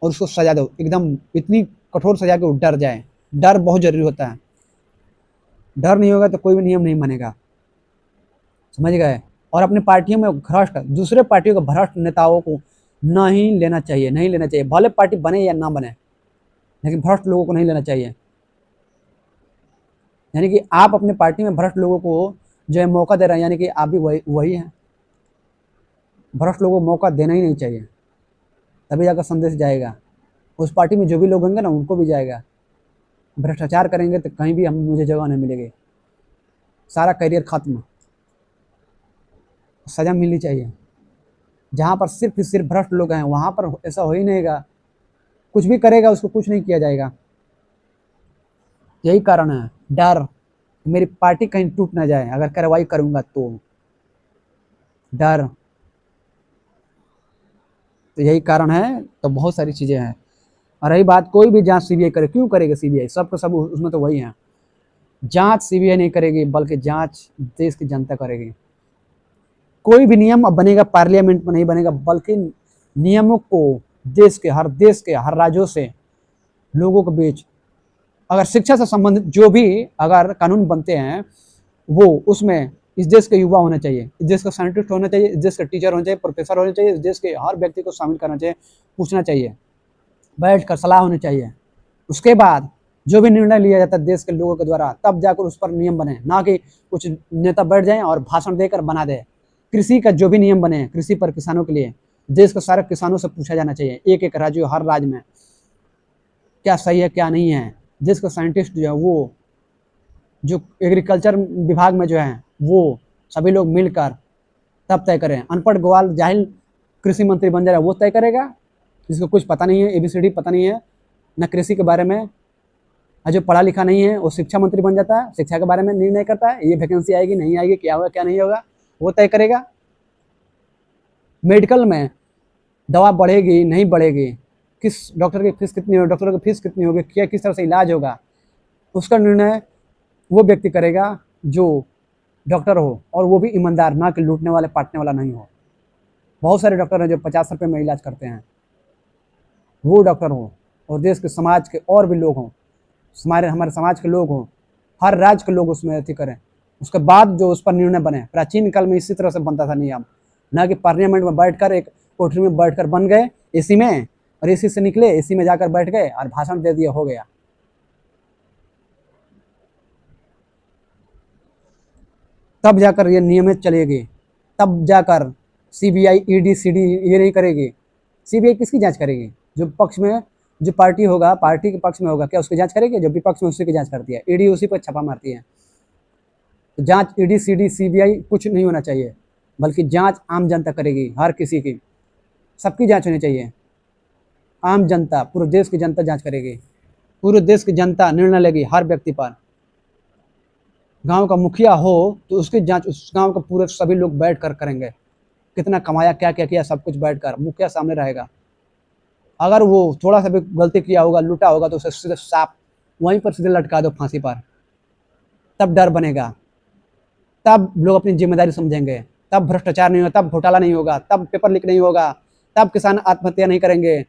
और उसको सजा दो, एकदम इतनी कठोर सजा के वो डर जाए। डर बहुत जरूरी होता है, डर नहीं होगा तो कोई भी नियम नहीं बनेगा, समझ गए। और अपनी पार्टियों में भ्रष्ट, दूसरे पार्टियों के भ्रष्ट नेताओं को नहीं लेना चाहिए, नहीं लेना चाहिए, भले पार्टी बने या ना बने, लेकिन भ्रष्ट लोगों को नहीं लेना चाहिए। यानी कि आप अपनी पार्टी में भ्रष्ट लोगों को जो है मौका दे रहे हैं, यानी कि आप भी वही हैं। भ्रष्ट लोगों को मौका देना ही नहीं चाहिए, तभी जाकर संदेश जाएगा। उस पार्टी में जो भी लोग होंगे ना उनको भी जाएगा। भ्रष्टाचार करेंगे तो कहीं भी हम मुझे जगह नहीं मिलेगी, सारा करियर खत्म। सजा मिलनी चाहिए। जहाँ पर सिर्फ भ्रष्ट लोग हैं वहाँ पर ऐसा हो ही नहींगा, कुछ भी करेगा उसको कुछ नहीं किया जाएगा। यही कारण है, डर, मेरी पार्टी कहीं टूट ना जाए अगर कार्रवाई करूंगा तो, डर। तो यही कारण है। तो बहुत सारी चीज़ें हैं। और रही बात कोई भी जांच सीबीआई करे, क्यों करेगी सीबीआई? सबको सब उसमें तो वही है। जांच सीबीआई नहीं करेगी बल्कि जांच देश की जनता करेगी। कोई भी नियम अब बनेगा पार्लियामेंट में नहीं बनेगा, बल्कि नियमों को देश के हर राज्यों से लोगों के बीच, अगर शिक्षा से संबंधित जो भी अगर कानून बनते हैं वो उसमें इस देश के युवा होने चाहिए, इस देश का साइंटिस्ट होना चाहिए, इस देश के टीचर होने चाहिए, प्रोफेसर होने चाहिए, इस देश के हर व्यक्ति को शामिल करना चाहिए, पूछना चाहिए, बैठ कर सलाह होनी चाहिए। उसके बाद जो भी निर्णय लिया जाता है देश के लोगों के द्वारा, तब जाकर उस पर नियम बने, ना कि कुछ नेता बैठ जाएं और भाषण देकर बना दे। कृषि का जो भी नियम बने, कृषि पर, किसानों के लिए, देश के सारे किसानों से पूछा जाना चाहिए, एक एक राज्य, हर राज्य में क्या सही है क्या नहीं है। देश के साइंटिस्ट जो है वो, जो एग्रीकल्चर विभाग में जो है वो सभी लोग मिलकर तब तय करें। अनपढ़ ग्वाल जाहिल कृषि मंत्री बन जा रहा है, वो तय करेगा जिसको कुछ पता नहीं है, ABCD पता नहीं है न कृषि के बारे में। और जो पढ़ा लिखा नहीं है वो शिक्षा मंत्री बन जाता है, शिक्षा के बारे में निर्णय करता है, ये वैकेंसी आएगी नहीं आएगी, क्या होगा क्या नहीं होगा, वो तय करेगा। मेडिकल में दवा बढ़ेगी नहीं बढ़ेगी, किस डॉक्टर की फीस कितनी होगी, डॉक्टर की फीस कितनी होगी, क्या किस तरह से इलाज होगा, उसका निर्णय वो व्यक्ति करेगा जो डॉक्टर हो, और वो भी ईमानदार, ना कि लूटने वाले पाटने वाला नहीं हो। बहुत सारे डॉक्टर हैं जो 50 रुपये में इलाज करते हैं, वो डॉक्टर हो, और देश के समाज के और भी लोग हों, हमारे समाज के लोग हों, हर राज्य के लोग उसमें अति करें, उसके बाद जो उस पर निर्णय बने। प्राचीन काल में इसी तरह से बनता था नियम, ना कि पार्लियामेंट में बैठकर एक कोठरी में बैठकर बन गए एसी में, और एसी से निकले, एसी में जाकर बैठ गए और भाषण दे दिया, हो गया। तब जाकर ये नियमित चलेगी, तब जाकर CBI ED CD ये नहीं करेगी। CBI किसकी जांच करेगी? जो पक्ष में जो पार्टी होगा, पार्टी के पक्ष में होगा, क्या उसकी जांच करेगी? जो विपक्ष में उसी की जांच करती है। ED उसी पर छापा मारती है। तो जांच ED CD CBI कुछ नहीं होना चाहिए, बल्कि जांच आम जनता करेगी, हर किसी की, सबकी जांच होनी चाहिए। आम जनता, पूरे देश की जनता जांच करेगी, पूरे देश की जनता निर्णय लेगी हर व्यक्ति पर। गांव का मुखिया हो तो उसकी जांच उस गांव का पूरे सभी लोग बैठ कर करेंगे, कितना कमाया, क्या क्या किया, सब कुछ बैठकर मुखिया सामने रहेगा। अगर वो थोड़ा सा भी गलती किया होगा, लूटा होगा, तो उसे सीधे साफ वहीं पर सीधे लटका दो फांसी पर, तब डर बनेगा, तब लोग अपनी जिम्मेदारी समझेंगे, तब भ्रष्टाचार नहीं होगा, तब घोटाला नहीं होगा, तब पेपर लीक नहीं होगा, तब किसान आत्महत्या नहीं करेंगे।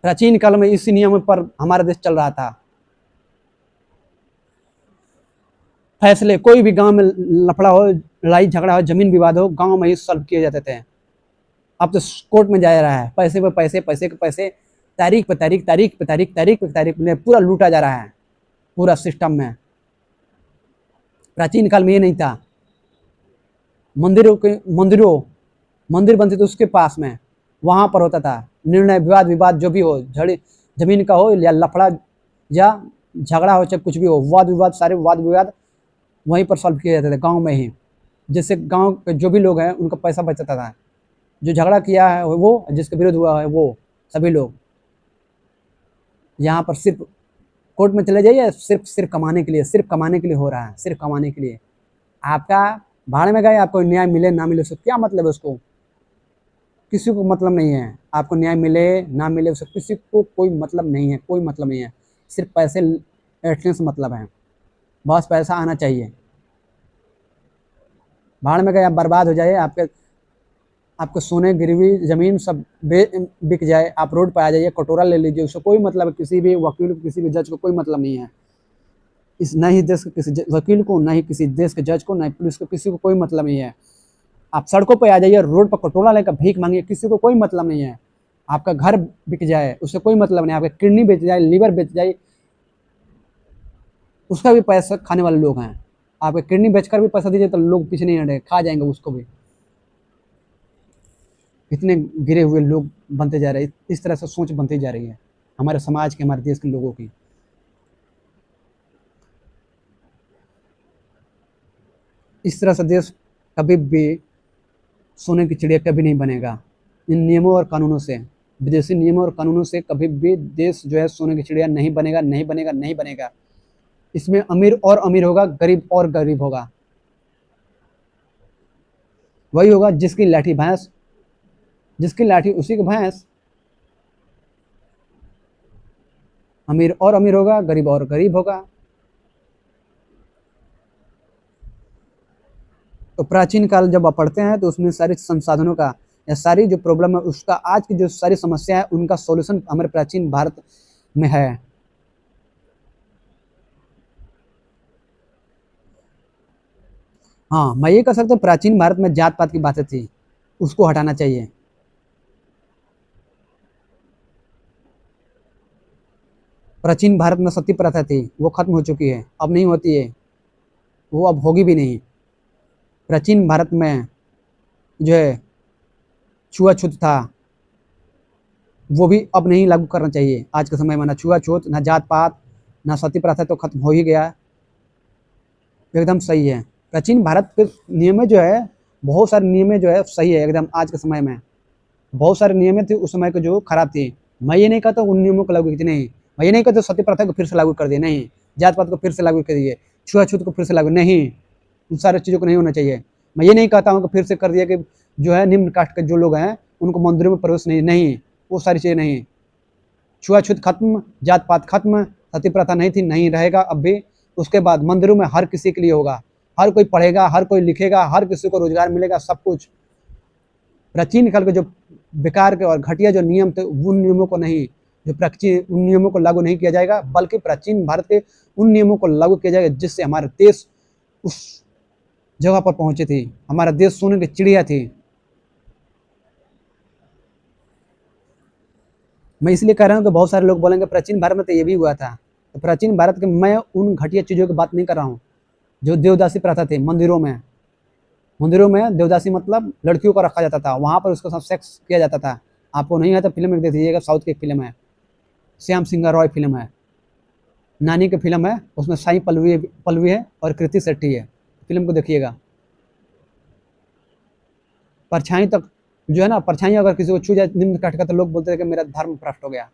प्राचीन काल में इसी नियम पर हमारा देश चल रहा था। फैसले कोई भी गांव में लफड़ा हो, लड़ाई झगड़ा हो, जमीन विवाद हो, गांव में ही सॉल्व किए जाते थे। अब तो कोर्ट में जा रहा है, पैसे पे पैसे, पैसे के पैसे, तारीख पे तारीख, तारीख पे तारीख, तारीख पे तारीख में पूरा लूटा जा रहा है पूरा सिस्टम में। प्राचीन काल में ये नहीं था। मंदिर बनते थे उसके पास में, वहां पर होता था निर्णय, विवाद जो भी हो, जमीन का हो या लफड़ा या झगड़ा हो, चाहे कुछ भी हो, वाद विवाद, सारे वाद विवाद वहीं पर सॉल्व किए जाते थे गांव में ही। जिससे गांव के जो भी लोग हैं उनका पैसा बचता था, जो झगड़ा किया है वो, जिसके विरोध हुआ है वो, सभी लोग यहाँ पर सिर्फ कोर्ट में चले जाइए, सिर्फ कमाने के लिए, सिर्फ कमाने के लिए हो रहा है, सिर्फ कमाने के लिए। आपका भाड़ में गए, आपको न्याय मिले ना मिले उसको क्या मतलब है? उसको किसी को मतलब नहीं है, आपको न्याय मिले ना मिले उसको किसी को कोई मतलब नहीं है, कोई मतलब नहीं है। सिर्फ पैसे ऐठने से मतलब है, बस पैसा आना चाहिए। भाड़ में गए, आप बर्बाद हो जाइए, आपके सोने गिरवी जमीन सब बिक जाए, आप रोड पर आ जाइए, कटोरा ले लीजिए, उससे कोई मतलब, किसी भी वकील को, किसी भी जज को कोई मतलब नहीं है। इस न ही देश के किसी वकील को, न ही किसी देश के जज को, न ही पुलिस को, किसी को कोई मतलब नहीं है। आप सड़कों पर आ जाइए, रोड पर कटोरा लेकर भीख मांगिए, किसी को कोई मतलब नहीं है। आपका घर बिक जाए, उससे कोई मतलब नहीं, आपका किडनी बेच जाए, लीवर बेच जाए, उसका भी पैसा खाने वाले लोग हैं। आपके किडनी बेचकर भी पैसा दीजिए तो लोग पीछे नहीं हटे, खा जाएंगे उसको भी। इतने गिरे हुए लोग बनते जा रहे हैं, इस तरह से सोच बनती जा रही है हमारे समाज के, हमारे देश के लोगों की। इस तरह से देश कभी भी सोने की चिड़िया कभी नहीं बनेगा। इन नियमों और कानूनों से, विदेशी नियमों और कानूनों से कभी भी देश जो है सोने की चिड़िया नहीं बनेगा, नहीं बनेगा, नहीं बनेगा। इसमें अमीर और अमीर होगा, गरीब और गरीब होगा। वही होगा जिसकी लाठी भैंस, जिसकी लाठी उसी की भैंस। अमीर और अमीर होगा, गरीब और गरीब होगा। तो प्राचीन काल जब आप पढ़ते हैं तो उसमें सारे संसाधनों का या सारी जो प्रॉब्लम है उसका, आज की जो सारी समस्या है उनका सॉल्यूशन हमारे प्राचीन भारत में है। हाँ, मैं ये कह सकता हूँ प्राचीन भारत में जात पात की बातें थी, उसको हटाना चाहिए। प्राचीन भारत में सती प्रथा थी, वो खत्म हो चुकी है, अब नहीं होती है, वो अब होगी भी नहीं। प्राचीन भारत में जो है छुआछूत था, वो भी अब नहीं लागू करना चाहिए। आज के समय में ना छुआछूत, ना जात पात, ना सती प्रथा तो खत्म हो ही गया, एकदम सही है। प्राचीन भारत के नियम में जो है, बहुत सारे नियम में जो है सही है एकदम। आज के समय में बहुत सारे नियम थे उस समय के जो खराब थे। मैं ये नहीं कहता उन नियमों को लागू कीजिए, नहीं। मैं ये नहीं कहता सती प्रथा को फिर से लागू कर दिए, नहीं। जात पात को फिर से लागू कर दिए, छुआछूत को फिर से लागू, नहीं। उन सारी चीज़ों को नहीं होना चाहिए। मैं ये नहीं कहता हूँ कि फिर से कर दिया कि जो है निम्न कास्ट के जो लोग हैं उनको मंदिरों में प्रवेश नहीं, वो सारी चीज़ें नहीं। छुआछूत खत्म, जात पात खत्म, सती प्रथा नहीं थी, नहीं रहेगा अब भी। उसके बाद मंदिरों में हर किसी के लिए होगा, हर कोई पढ़ेगा, हर कोई लिखेगा, हर किसी को रोजगार मिलेगा, सब कुछ। प्राचीन काल के जो बेकार के और घटिया जो नियम थे उन नियमों को नहीं, जो प्राचीन उन नियमों को लागू नहीं किया जाएगा, बल्कि प्राचीन भारत के उन नियमों को लागू किया जाएगा जिससे हमारा देश उस जगह पर पहुंचे थी। हमारा देश सोने की चिड़िया थी। मैं इसलिए कह रहा हूँ कि बहुत सारे लोग बोलेंगे प्राचीन भारत में तो ये भी हुआ था। तो प्राचीन भारत के मैं उन घटिया चीज़ों की बात नहीं कर रहा हूँ जो देवदासी प्रथा थी। मंदिरों में देवदासी मतलब लड़कियों को रखा जाता था, वहाँ पर उसके साथ सेक्स किया जाता था। आपको नहीं है तो फिल्म में देख दीजिएगा, साउथ की फिल्म है, श्याम सिंह रॉय फिल्म है, नानी की फिल्म है, उसमें साई पल्लवी है और कृति शेट्टी है। फिल्म को देखिएगा। परछाई तक जो है ना, परछाई अगर किसी को छू जाए निम्न काट का तो लोग बोलते हैं कि मेरा धर्म भ्रष्ट हो गया।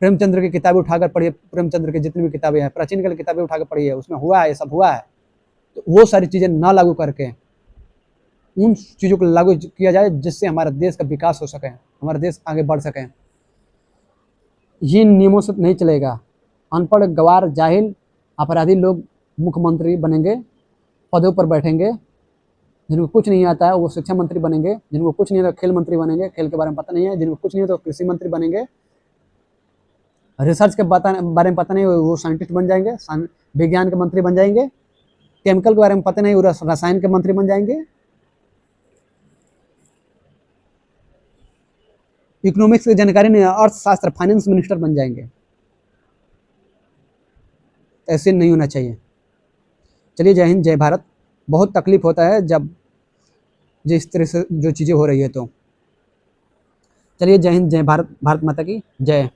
प्रेमचंद्र की किताबें उठाकर पढ़िए, प्रेमचंद्र की जितनी भी किताबें हैं, प्राचीन काल की किताबें उठाकर पढ़िए, उसमें हुआ है, ये सब हुआ है। तो वो सारी चीज़ें ना लागू करके उन चीज़ों को लागू किया जाए जिससे हमारे देश का विकास हो सके, हमारा देश आगे बढ़ सके। ये नियमों से नहीं चलेगा। अनपढ़, गवार, जाहिल, अपराधी लोग मुख्यमंत्री बनेंगे, पदों पर बैठेंगे। जिनको कुछ नहीं आता है वो शिक्षा मंत्री बनेंगे, जिनको कुछ नहीं आता खेल मंत्री बनेंगे, खेल के बारे में पता नहीं है, जिनको कुछ नहीं आता कृषि मंत्री बनेंगे, रिसर्च के बारे में पता नहीं वो साइंटिस्ट बन जाएंगे, विज्ञान के मंत्री बन जाएंगे, केमिकल के बारे में पता नहीं वो रसायन के मंत्री बन जाएंगे, इकोनॉमिक्स की जानकारी नहीं, अर्थशास्त्र, फाइनेंस मिनिस्टर बन जाएंगे। ऐसे नहीं होना चाहिए। चलिए, जय हिंद, जय भारत। बहुत तकलीफ होता है जब जिस तरह से जो चीज़ें हो रही है। तो चलिए, जय हिंद, जय भारत, भारत माता की जय।